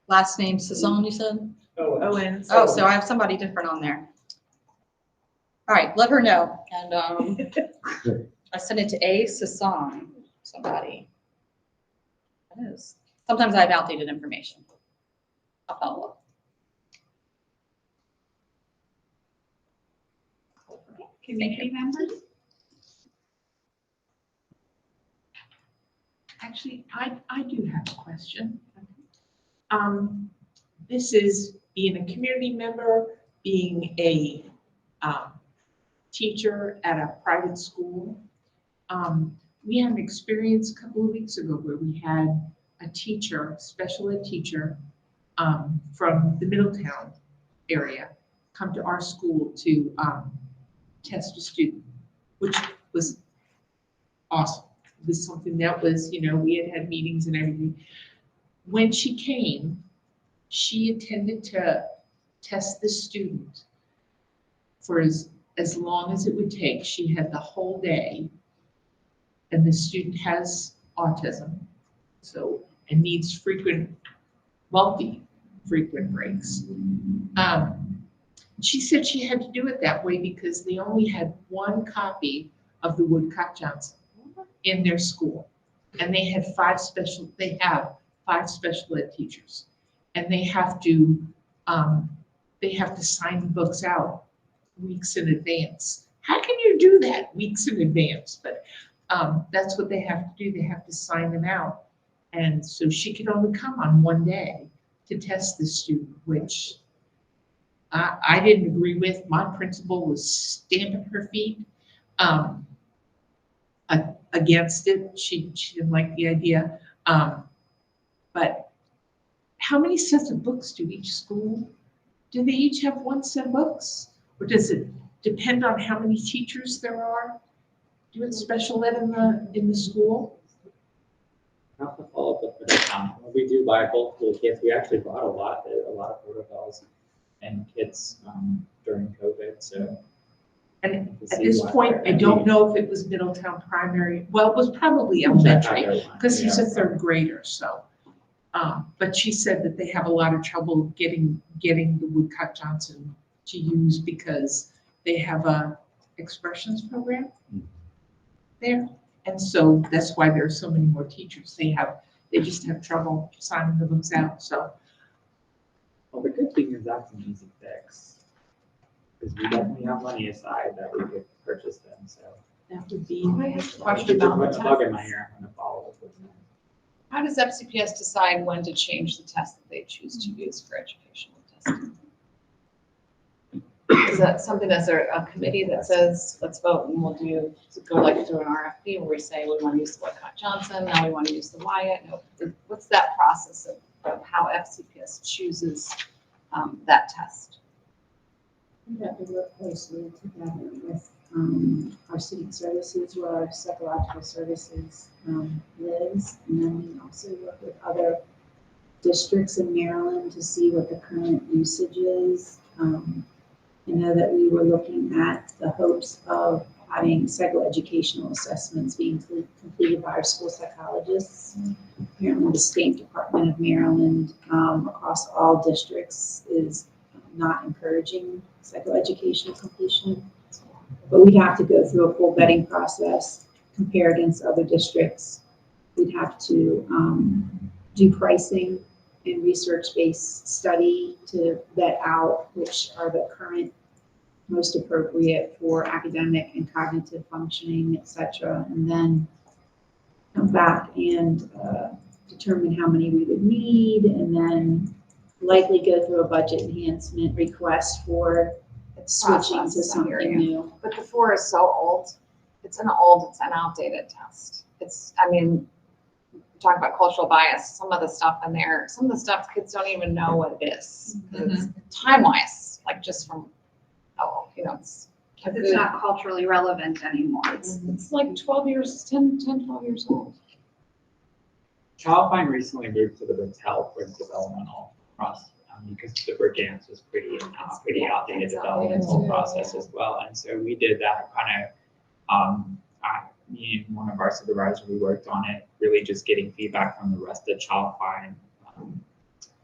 Last name Saison, you said? Owens. Oh, so I have somebody different on there. All right, let her know, and I sent it to A Saison, somebody. That is, sometimes I have outdated information. I'll follow up. Community members? Actually, I do have a question. This is being a community member, being a teacher at a private school. We had an experience a couple of weeks ago where we had a teacher, special ed teacher, from the Middletown area come to our school to test a student, which was awesome. It was something that was, we had meetings and everything. When she came, she intended to test the student for as long as it would take. She had the whole day, and the student has autism. So and needs multi-frequent breaks. She said she had to do it that way because they only had one copy of the Woodcock Johnson in their school. And they have five special ed teachers. And they have to sign the books out weeks in advance. How can you do that weeks in advance? But that's what they have to do. They have to sign them out. And so she could only come on one day to test the student, which I didn't agree with. My principal was stamping her feet against it. She didn't like the idea. But how many sets of books do each school? Do they each have one set of books? Or does it depend on how many teachers there are doing special ed in the school? I have to follow up with the town. We do buy bulk little kits. We actually bought a lot of protocols and kits during COVID, so. And at this point, I don't know if it was Middletown primary. Well, it was probably elementary because he's a third grader, so. But she said that they have a lot of trouble getting the Woodcock Johnson to use because they have a expressions program there. And so that's why there are so many more teachers. They just have trouble signing the books out, so. Well, the good thing is that's an easy fix. Because we definitely have money aside that we could purchase them, so. That would be. Can I ask a question If about there's the a bug in my tests? ear, I'm gonna follow up with them. How does FCPS decide when to change the test that they choose to use for educational testing? Is that something that's a committee that says, let's vote and we'll go like through an RFP where we say we want to use the Woodcock Johnson, now we want to use the Wyatt? What's that process of how FCPS chooses that test? We have to work closely together with our civic services, where our psychological services lives. And then we also work with other districts in Maryland to see what the current usage is. I know that we were looking at the hopes of having psychoeducational assessments being completed by our school psychologists. Apparently, the State Department of Maryland, across all districts, is not encouraging psychoeducational completion. But we'd have to go through a full vetting process, compare against other districts. We'd have to do pricing and research-based study to vet out which are the current most appropriate for academic and cognitive functioning, et cetera, and then come back and determine how many we would need, and then likely go through a budget enhancement request for switching to something new. But the 4 is so old. It's an outdated test. Talk about cultural bias, some of the stuff in there, some of the stuff kids don't even know what it is. Time-wise, like just from, it's. It's not culturally relevant anymore. It's like 12 years old. Childfind recently moved to the Battelle for developmental process because the Brigance was pretty outdated developmental process as well. And so we did that kind of, me and one of our supervisors, we worked on it, really just getting feedback from the rest of the Childfind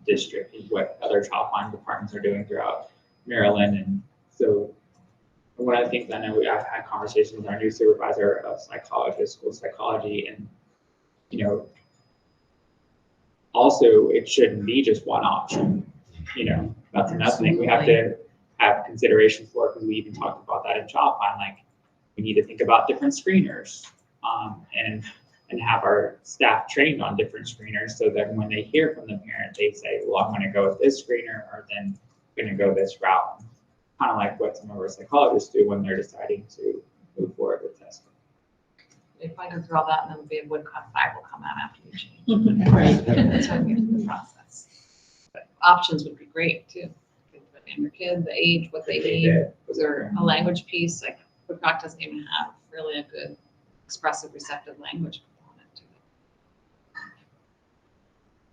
district, what other Childfind departments are doing throughout Maryland. And so what I think, I know I've had conversations with our new supervisor of school psychology, and also it shouldn't be just one option. That's another thing we have to have consideration for, because we even talked about that in Childfind. Like, we need to think about different screeners, and have our staff trained on different screeners, so that when they hear from the parent, they say, well, I'm going to go with this screener, or then I'm going to go this route. Kind of like what some of our psychologists do when they're deciding to move forward with testing. If I go through all that, and then the Woodcock 5 will come out after you change. Right. That's how we get through the process. But options would be great too. And your kid, the age, what they need. Was there a language piece? Like Woodcock doesn't even have really a good expressive receptive language component to it.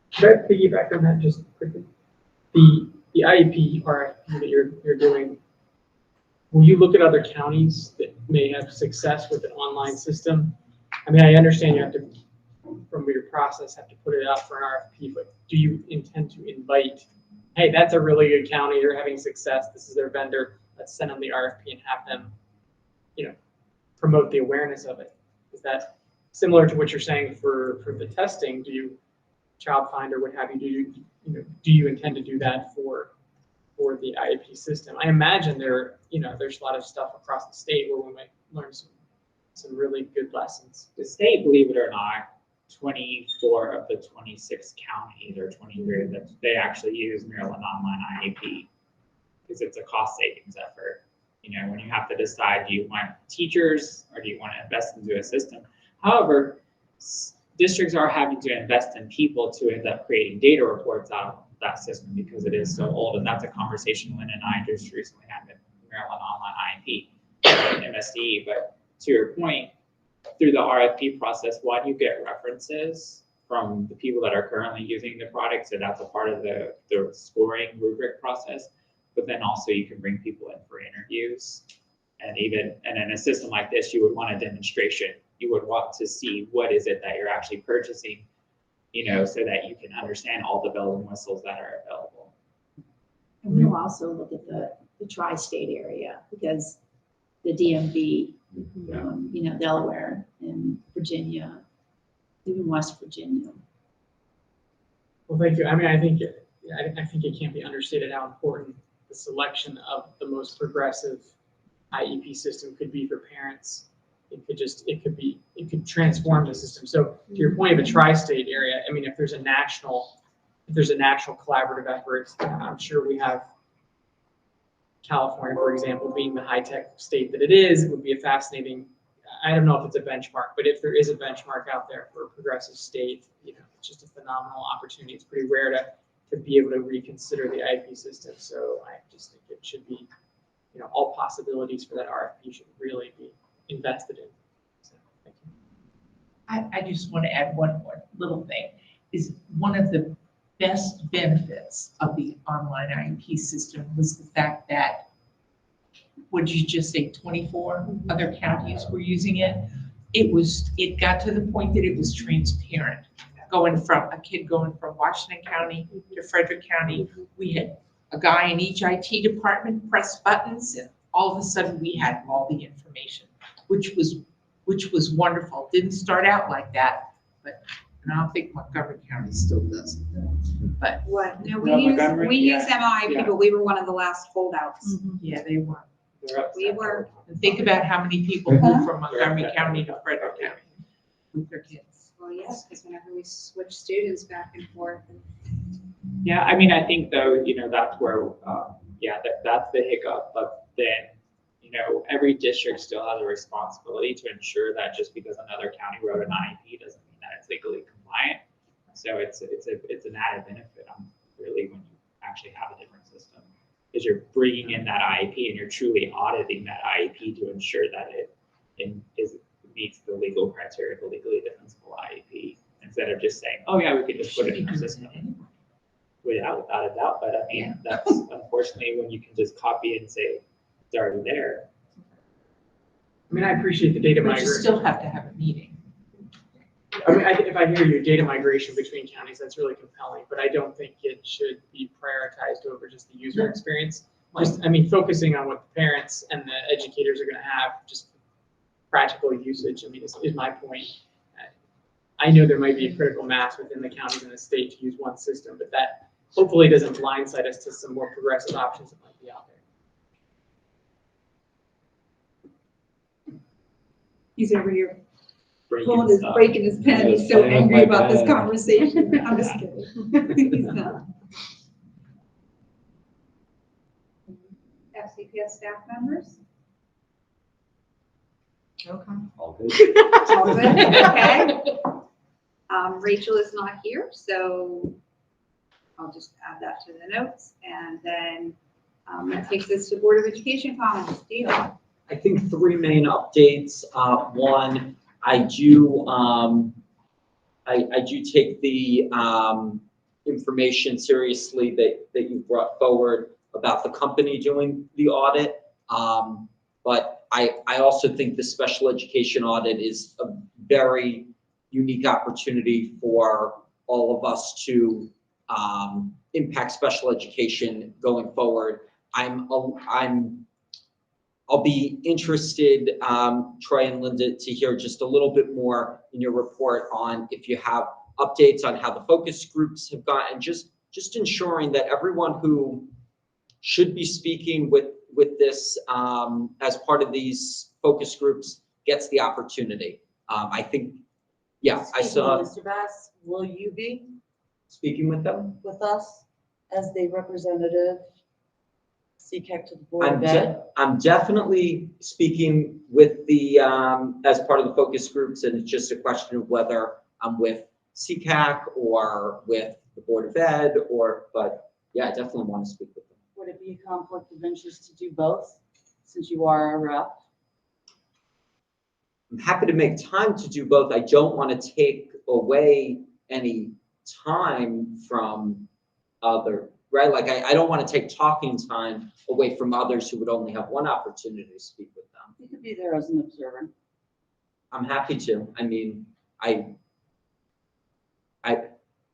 Should I piggyback on that just quickly? The IEP RFP that you're doing, will you look at other counties that may have success with an online system? I mean, I understand you have to from your process, have to put it out for an RFP, but do you intend to invite, hey, that's a really good county, they're having success, this is their vendor, let's send them the RFP and have them, promote the awareness of it? Is that similar to what you're saying for the testing? Do you, Child Finder, what have you, do you intend to do that for the IEP system? I imagine there's a lot of stuff across the state where we might learn some really good lessons. The state, believe it or not, 24 of the 26 counties or 23 that they actually use Maryland Online IEP because it's a cost savings effort. When you have to decide, do you want teachers or do you want to invest into a system? However, districts are having to invest in people to end up creating data reports out of that system because it is so old. And that's a conversation Lynn and I just recently had with Maryland Online IEP, MSDE. But to your point, through the RFP process, one, you get references from the people that are currently using the product. So that's a part of the scoring rubric process. But then also you can bring people in for interviews. And in a system like this, you would want a demonstration. You would want to see what is it that you're actually purchasing, so that you can understand all the bells and whistles that are available. And we'll also look at the tri-state area because the DMV, Delaware and Virginia, even West Virginia. Well, thank you. I mean, I think it can't be understated how important the selection of the most progressive IEP system could be for parents. It could transform the system. So to your point of a tri-state area, I mean, if there's a national collaborative effort, I'm sure we have California, for example, being the high-tech state that it is, it would be a fascinating, I don't know if it's a benchmark, but if there is a benchmark out there for a progressive state, it's just a phenomenal opportunity. It's pretty rare to be able to reconsider the IEP system. So I just think it should be, all possibilities for that RFP should really be invested in. So, thank you. I just want to add one more little thing, is one of the best benefits of the online IEP system was the fact that, what did you just say, 24 other counties were using it? It got to the point that it was transparent. A kid going from Washington County to Frederick County, we had a guy in each IT department press buttons, and all of a sudden we had all the information, which was wonderful. Didn't start out like that, and I don't think Montgomery County still does it. But What? No, we use MIP, but we were one of the last holdouts. yeah, they were. We were. And think about how many people moved from Montgomery County to Frederick County with their kids. Well, yes, because whenever we switch students back and forth. Yeah, I mean, I think though, that's where, that's the hiccup. But then, every district still has a responsibility to ensure that just because another county wrote an IEP doesn't mean that it's legally compliant. So it's an added benefit, really, when you actually have a different system, because you're bringing in that IEP and you're truly auditing that IEP to ensure that it meets the legal criteria of a legally defensible IEP, instead of just saying, oh yeah, we can just put it in our system. Without a doubt, but I mean, that's unfortunately when you can just copy and say it's already there. I mean, I appreciate the data But you migration. still have to have a meeting. I mean, if I hear you, data migration between counties, that's really compelling, but I don't think it should be prioritized over just the user experience. Focusing on what the parents and the educators are going to have, just practical usage, is my point. I know there might be a critical mass within the counties and the state to use one system, but that hopefully doesn't blindside us to some more progressive options that might be out there. He's over here Breaking breaking his pen. He's so angry about this conversation. I'm just kidding. He's not. FCPS staff members? Okay. All good. All good, okay. Rachel is not here, so I'll just add that to the notes. And then that takes us to Board of Education comments. David? I think three main updates. One, I do take the information seriously that you brought forward about the company doing the audit. But I also think the special education audit is a very unique opportunity for all of us to impact special education going forward. I'll be interested, Troy and Linda, to hear just a little bit more in your report on if you have updates on how the focus groups have gone, and just ensuring that everyone who should be speaking with this as part of these focus groups gets the opportunity. I think, yeah, I saw. Mr. Bass, will you be Speaking with them? with us as the representative, CCAC to the Board of Ed? I'm definitely speaking with the, as part of the focus groups, and it's just a question of whether I'm with CCAC or with the Board of Ed, but yeah, I definitely want to speak with them. Would it be a conflict of interest to do both, since you are a rep? I'm happy to make time to do both. I don't want to take away any time from other, right? Like I don't want to take talking time away from others who would only have one opportunity to speak with them. You could be there as an observer. I'm happy to. I mean,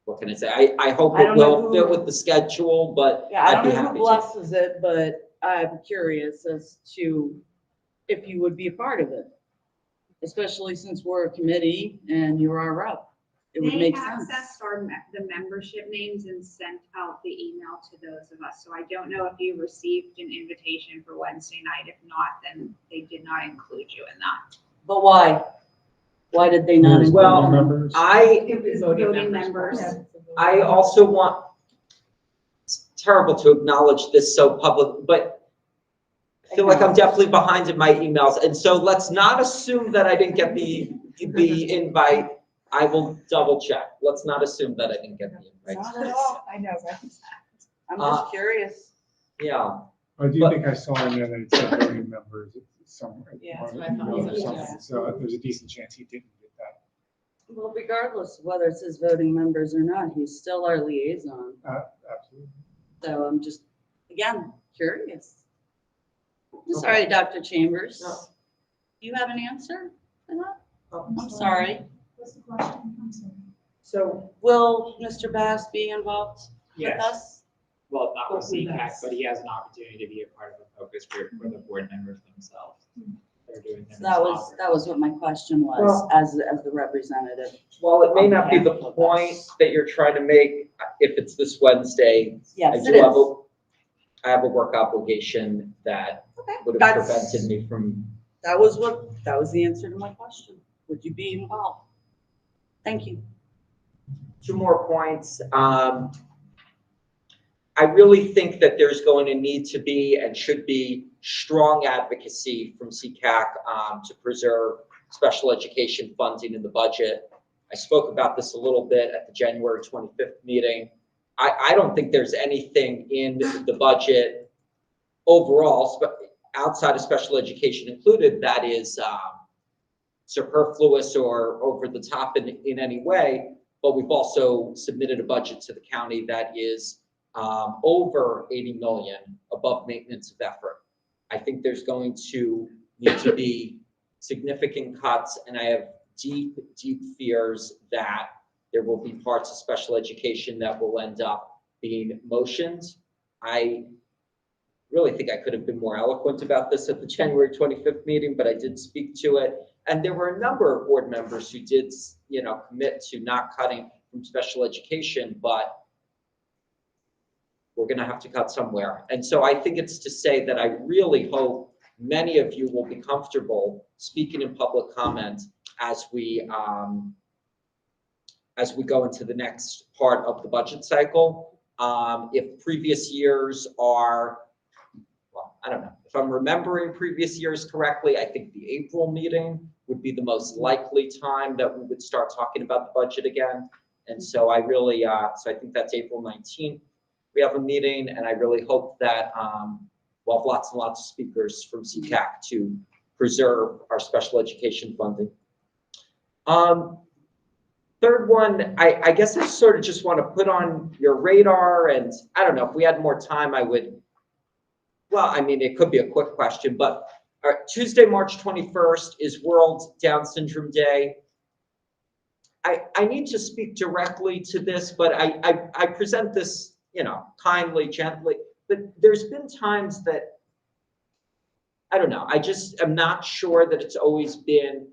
what can I say? I hope I it don't know will who- fit with the schedule, but Yeah, I I'd be don't know happy who to. blesses it, but I'm curious as to if you would be a part of it. Especially since we're a committee and you're our rep. It would make sense. They accessed the membership names and sent out the email to those of us. So I don't know if you received an invitation for Wednesday night. If not, then they did not include you in that. But why? Why did they not? include Well, you? It was voting members. I also want, it's terrible to acknowledge this so public, but I feel like I'm definitely behind in my emails. And so let's not assume that I didn't get the invite. I will double check. Let's not assume that I didn't get the invite. Not at all. I know, right? I'm just curious. Yeah. I do think I saw in there that it said voting members somewhere. Yeah, that's one what I of thought. the emails or something. So there's a decent chance he didn't get that. Well, regardless of whether it says voting members or not, he's still our liaison. Absolutely. So I'm just, again, curious. I'm sorry, Dr. Chambers. No. Do you have an answer to that? I'm sorry. What's the question? I'm sorry. So will Mr. Bass be involved with Yes. us? Well, not with Hopefully CCAC, that's- but he has an opportunity to be a part of a focus group for the board members themselves. They're doing their That was what my question was, Well- as the representative. While it may not be the point that you're trying to make, if it's this Wednesday, Yes, I it do have is. I have a work obligation that Okay, would have that's- prevented me from. That was the answer to my question. Would you be involved? Thank you. 2 more points. I really think that there's going to need to be and should be strong advocacy from CCAC to preserve special education funding in the budget. I spoke about this a little bit at the January 25th meeting. I don't think there's anything in the budget overall, outside of special education included, that is superfluous or over the top in any way. But we've also submitted a budget to the county that is over 80 million above maintenance of effort. I think there's going to need to be significant cuts, and I have deep, deep fears that there will be parts of special education that will end up being motioned. I really think I could have been more eloquent about this at the January 25th meeting, but I did speak to it. And there were a number of board members who did, commit to not cutting from special education, but we're going to have to cut somewhere. And so I think it's to say that I really hope many of you will be comfortable speaking in public comment as we go into the next part of the budget cycle. If previous years are, well, I don't know, if I'm remembering previous years correctly, I think the April meeting would be the most likely time that we would start talking about the budget again. And so I really, so I think that's April 19th. We have a meeting, and I really hope that we'll have lots and lots of speakers from CCAC to preserve our special education funding. Third one, I guess I sort of just want to put on your radar, and I don't know, if we had more time, I would, well, I mean, it could be a quick question, but Tuesday, March 21st is World Down Syndrome Day. I need to speak directly to this, but I present this, kindly, gently. But there's been times that, I don't know, I just am not sure that it's always been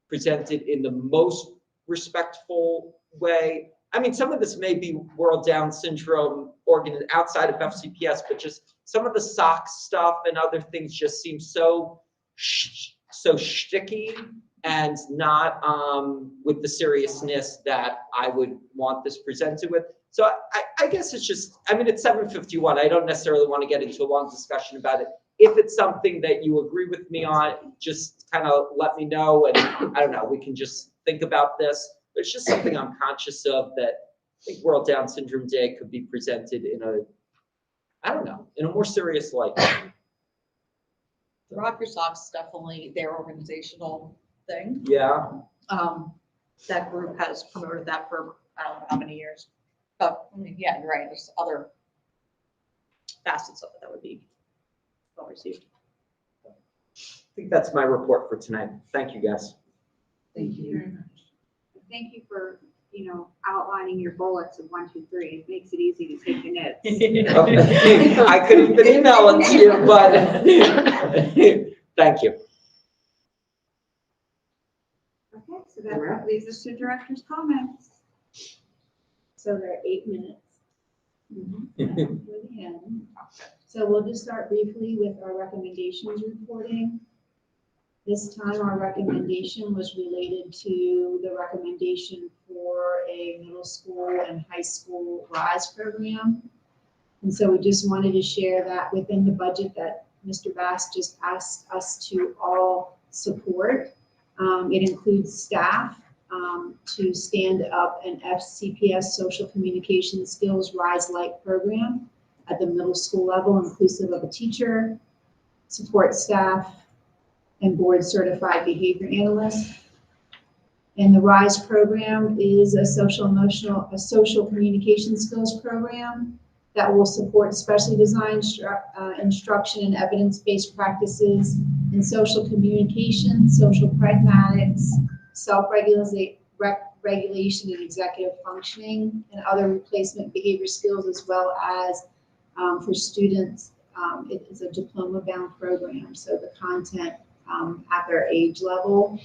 presented in the most respectful way. I mean, some of this may be World Down Syndrome outside of FCPS, but just some of the SOC stuff and other things just seem so shticky and not with the seriousness that I would want this presented with. So I guess it's just, I mean, it's 7:51. I don't necessarily want to get into a long discussion about it. If it's something that you agree with me on, just kind of let me know, and I don't know, we can just think about this. But it's just something I'm conscious of, that I think World Down Syndrome Day could be presented in a more serious light. Rock Your Socks is definitely their organizational thing. Yeah. That group has promoted that for I don't know how many years. But I mean, yeah, you're right. There's other facets of it that would be well received. I think that's my report for tonight. Thank you, guys. Thank you very much. Thank you for, outlining your bullets of 1, 2, 3. It makes it easy to take the notes. Okay. I could even email it to you, but thank you. Okay, so that leaves us to director's comments. So there are 8 minutes. For the end. So we'll just start briefly with our recommendations reporting. This time, our recommendation was related to the recommendation for a middle school and high school RISE program. And so we just wanted to share that within the budget that Mr. Bass just asked us to all support. It includes staff to stand up an FCPS social communication skills RISE-like program at the middle school level, inclusive of a teacher, support staff, and board certified behavior analyst. And the RISE program is a social communication skills program that will support specially designed instruction and evidence-based practices in social communication, social pragmatics, self-regulation and executive functioning, and other replacement behavior skills, as well as for students. It is a diploma-bound program, so the content at their age level.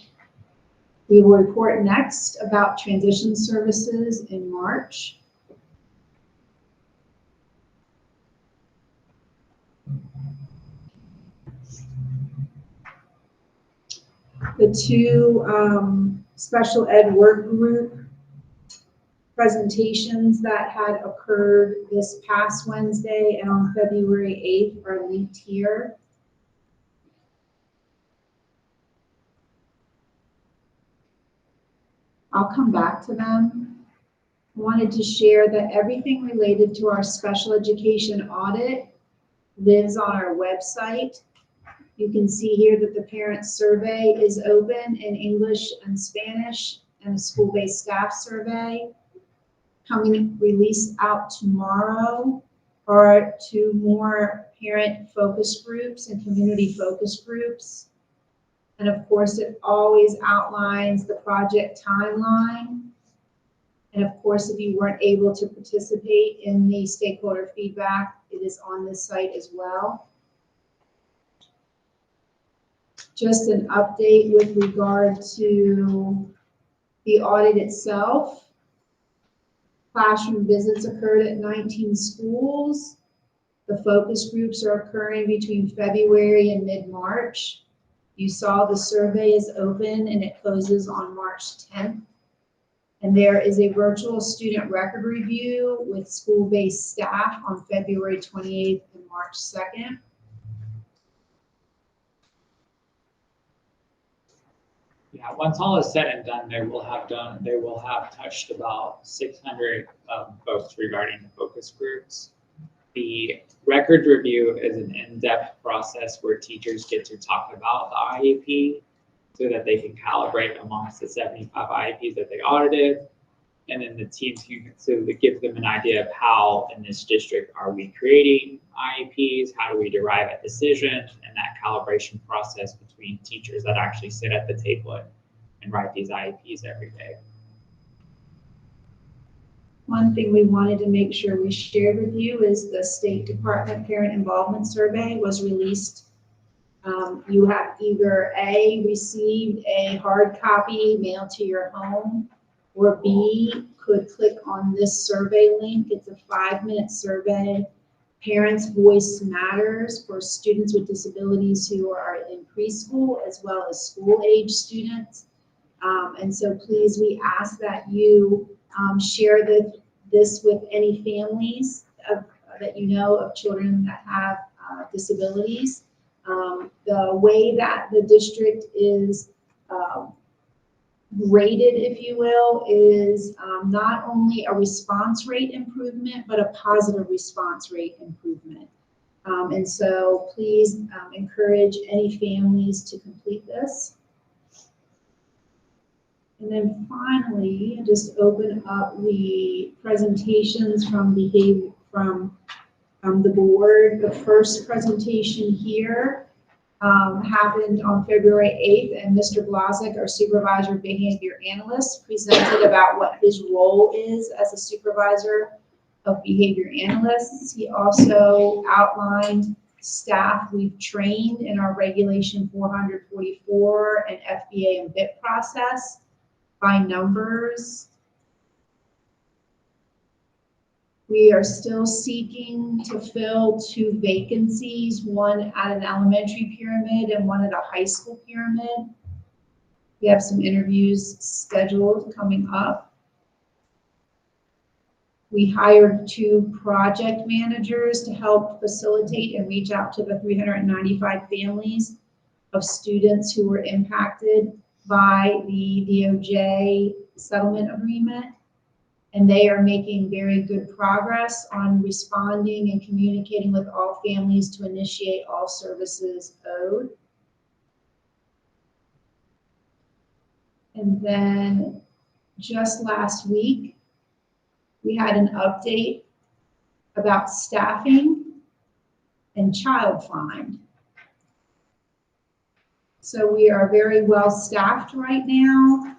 We will report next about transition services in March. The two special ed work group presentations that had occurred this past Wednesday and on February 8th are linked here. I'll come back to them. I wanted to share that everything related to our special education audit lives on our website. You can see here that the parent survey is open in English and Spanish, and a school-based staff survey. Coming released out tomorrow are 2 more parent focus groups and community focus groups. And of course, it always outlines the project timeline. And of course, if you weren't able to participate in the stakeholder feedback, it is on this site as well. Just an update with regard to the audit itself. Classroom visits occurred at 19 schools. The focus groups are occurring between February and mid-March. You saw the survey is open and it closes on March 10th. And there is a virtual student record review with school-based staff on February 28th and March 2nd. Yeah, once all is said and done, they will have touched about 600 folks regarding the focus groups. The record review is an in-depth process where teachers get to talk about the IEP so that they can calibrate amongst the 75 IEPs that they audited. And then the teams so it gives them an idea of how in this district are we creating IEPs, how do we derive a decision, and that calibration process between teachers that actually sit at the table and write these IEPs every day. One thing we wanted to make sure we shared with you is the State Department Parent Involvement Survey was released. You have either A, received a hard copy mailed to your home, or B, could click on this survey link. It's a 5-minute survey. Parents' voice matters for students with disabilities who are in preschool as well as school-age students. And so please, we ask that you share this with any families that you know of children that have disabilities. The way that the district is rated, if you will, is not only a response rate improvement, but a positive response rate improvement. And so please encourage any families to complete this. And then finally, just open up the presentations from the board. The first presentation here happened on February 8th, and Mr. Blazek, our supervisor behavior analyst, presented about what his role is as a supervisor of behavior analysts. He also outlined staff we've trained in our Regulation 444 and FBA and BIP process by numbers. We are still seeking to fill 2 vacancies, one at an elementary pyramid and one at a high school pyramid. We have some interviews scheduled coming up. We hired 2 project managers to help facilitate and reach out to the 395 families of students who were impacted by the DOJ settlement agreement. And they are making very good progress on responding and communicating with all families to initiate all services owed. And then just last week, we had an update about staffing and child find. So we are very well staffed right now.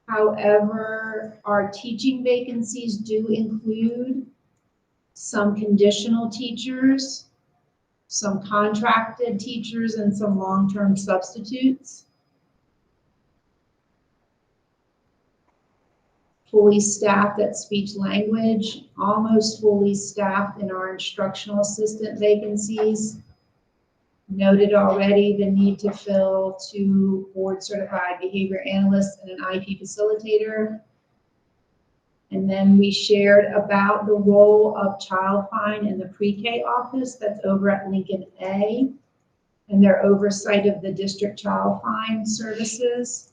However, our teaching vacancies do include some conditional teachers, some contracted teachers, and some long-term substitutes. Fully staffed at speech language, almost fully staffed in our instructional assistant vacancies. Noted already the need to fill 2 board-certified behavior analysts and an IP facilitator. And then we shared about the role of Child Find in the pre-K office that's over at Lincoln A, and their oversight of the district Child Find services.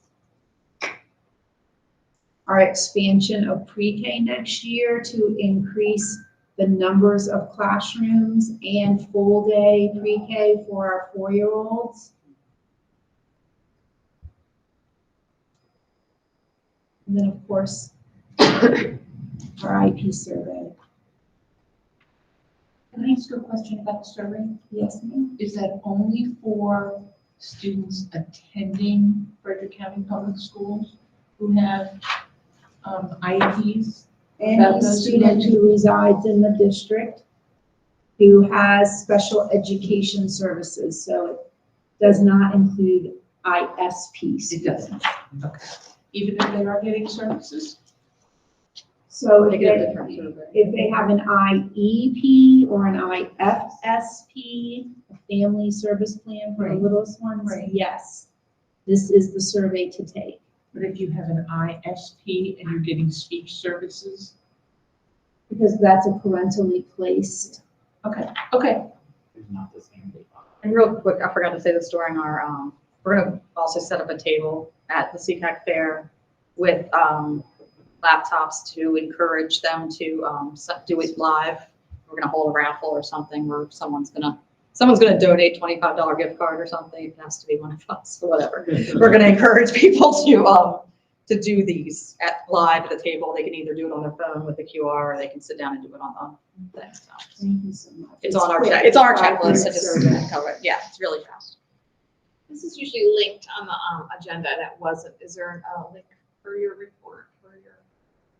Our expansion of pre-K next year to increase the numbers of classrooms and full day pre-K for our 4-year-olds. And then of course, our IP survey. Can I ask you a question about the survey? Yes, ma'am. Is that only for students attending Frederick County Public Schools who have IEPs? Any student who resides in the district who has special education services, so it does not include ISP. It doesn't, okay. Even if they are getting services? So They get a different survey. if they have an IEP or an IFSP, a family service plan for the Right. littlest ones, Right. yes, this is the survey to take. But if you have an ISP and you're getting speech services? Because that's a parentally placed. Okay, okay. It's not the same. And real quick, I forgot to say this during our, we're gonna also set up a table at the CCAC fair with laptops to encourage them to do it live. We're gonna hold a raffle or something where someone's gonna donate $25 gift card or something. It has to be one of us or whatever. We're gonna encourage people to do these live at the table. They can either do it on their phone with the QR, or they can sit down and do it on the thing. So Thank you so much. it's on our quick. it's on our 5 checklist. minute To just survey. cover it. Yeah, it's really fast. This is usually linked on the agenda, and it wasn't. Is there a link for your report, for your?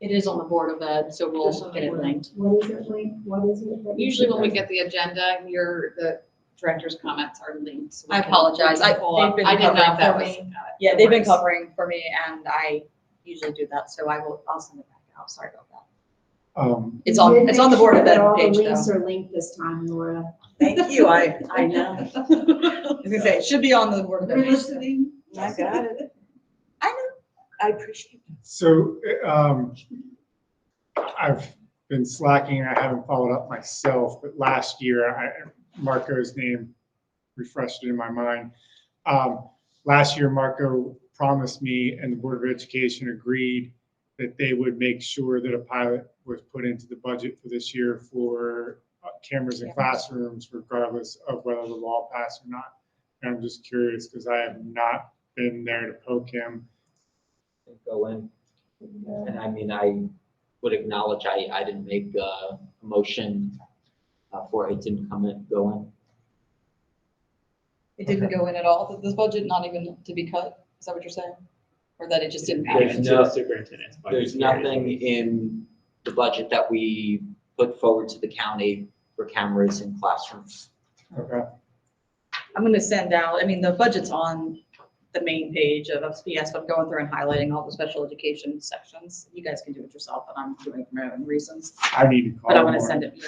It is on the Board of Ed, so we'll get it linked. What is it linked? What is it? that you Usually when we said? get the agenda, the director's comments are linked. so we I can- apologize. we can pull up. They've been I didn't know if covering that for was. me. Yeah, they've been no worries. covering for me and I usually do that, so I'll send it back out. Sorry about that. It's You on, did it's on the make Board sure of that Ed all the page links though. are linked this time, Laura. Thank you, I know. I was gonna say, it should be on the Board of Ed. We're page, though. listening. I got it. I know, I appreciate it. So, I've been slacking, I haven't followed up myself, but last year, Marco's name refreshed it in my mind. Last year, Marco promised me and the Board of Education agreed that they would make sure that a pilot was put into the budget for this year for cameras in classrooms, regardless of whether the law passed or not. And I'm just curious, because I have not been there to poke him. Go in. And I mean, I would acknowledge I didn't make a motion for it didn't go in. It didn't go in at all, this budget, not even to be cut, is that what you're saying? Or that it just didn't There's happen? no- The superintendent's budget. There's nothing in the budget that we put forward to the county for cameras in classrooms. Okay. I'm gonna send out, I mean, the budget's on the main page of SPS, but I'm going through and highlighting all the special education sections. You guys can do it yourself, but I'm doing it for my own reasons. I need to call. But I wanna more. send it,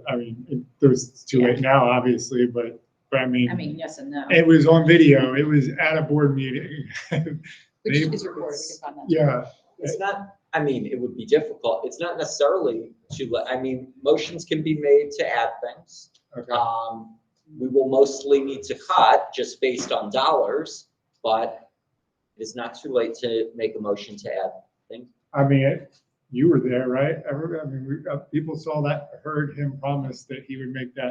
I mean, it's too late now, obviously, but I I mean, mean, yes and no. it was on video. It was at a board meeting. Which They- is recorded, we can find that. Yeah, It's not, I mean, it would be difficult. It's not necessarily I mean, motions can be made to add things. okay. We will mostly need to cut just based on dollars, but it is not too late to make a motion to add things. I mean, you were there, right? I mean, people saw that, heard him promise that he would make that.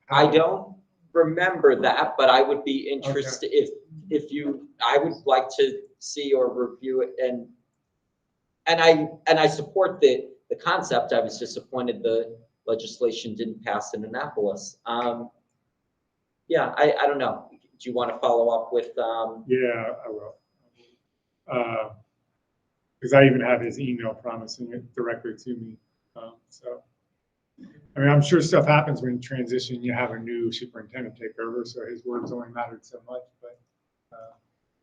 I don't remember that, but I would be interested if you, I would like to see or review it and I support the concept. I was disappointed the legislation didn't pass in Annapolis. Yeah, I don't know. Do you want to follow up with, Yeah, I will. Because I even have his email promising it directly to me. So, I mean, I'm sure stuff happens when you transition, you have a new superintendent take over, so his words only mattered so much, but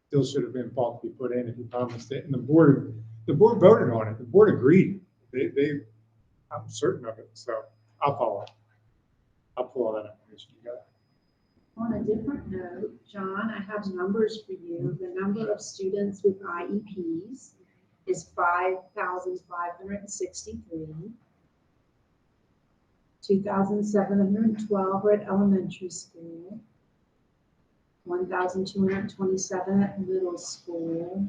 still should have been thought to be put in if he promised it. And the board voted on it. The board agreed. I'm certain of it, so I'll follow up. I'll pull all that information together. On a different note, John, I have numbers for you. The number of students with IEPs is 5,563. 2,712 are at elementary school. 1,227 at middle school.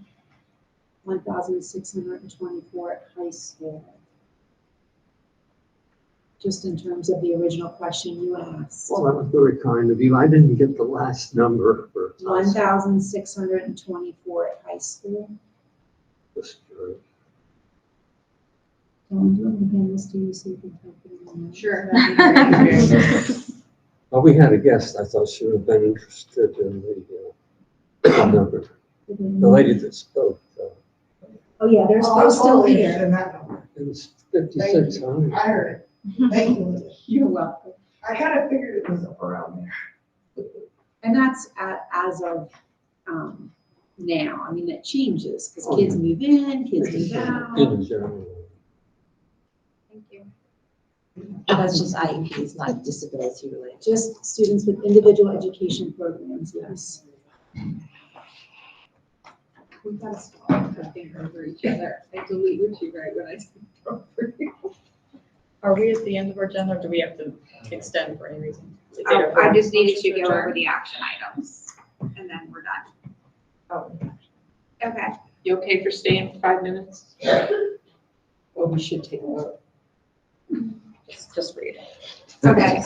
1,624 at high school. Just in terms of the original question you asked. Well, that was very kind of you. I didn't get the last number for. 1,624 at high school. Just curious. Don't do it again, Mr. You so you can type it in. Sure. Well, we had a guest. I thought she would have been interested in the number. The lady that spoke. Oh, yeah, they're still here. It was 5,600. I heard it. Thank you. You're welcome. I kind of figured it was up around there. And that's as of now. I mean, that changes because kids move in, kids move out. In general. Thank you. That's just IEPs, not disability related. Just students with individual education programs, yes. We've got to stop talking over each other. I delete what you write when I speak over you. Are we at the end of our agenda, or do we have to extend for any reason? I just needed to go over the action items and then we're done. Oh, Okay. You okay for staying for 5 minutes? well, we should take a vote. Just read it. Okay,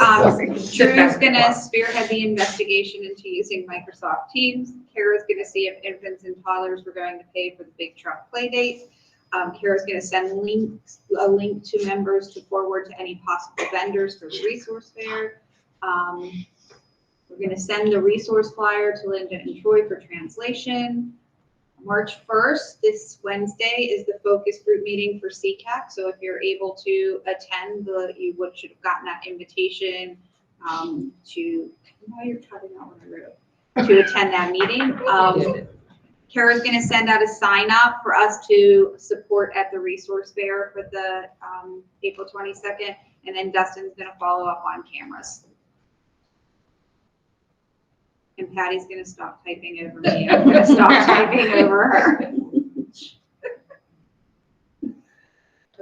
Drew's gonna spearhead the investigation into using Microsoft Teams. Kara's gonna see if infants and toddlers were going to pay for the big truck play date. Kara's gonna send a link to members to forward to any possible vendors for the resource fair. We're gonna send the resource flyer to Linda and Troy for translation. March 1st, this Wednesday, is the focus group meeting for CCAC. So if you're able to attend, you should have gotten that invitation now you're cutting out what I wrote, to attend that meeting. Kara's going to send out a sign up for us to support at the resource fair for the April 22nd. And then Dustin's going to follow up on cameras. And Patty's going to stop typing over me. I'm going to stop typing over her.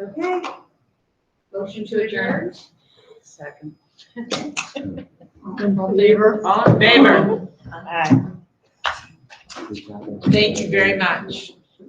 Okay. Motion to adjourn. Second. All in favor? All in favor? Aye. Thank you very much.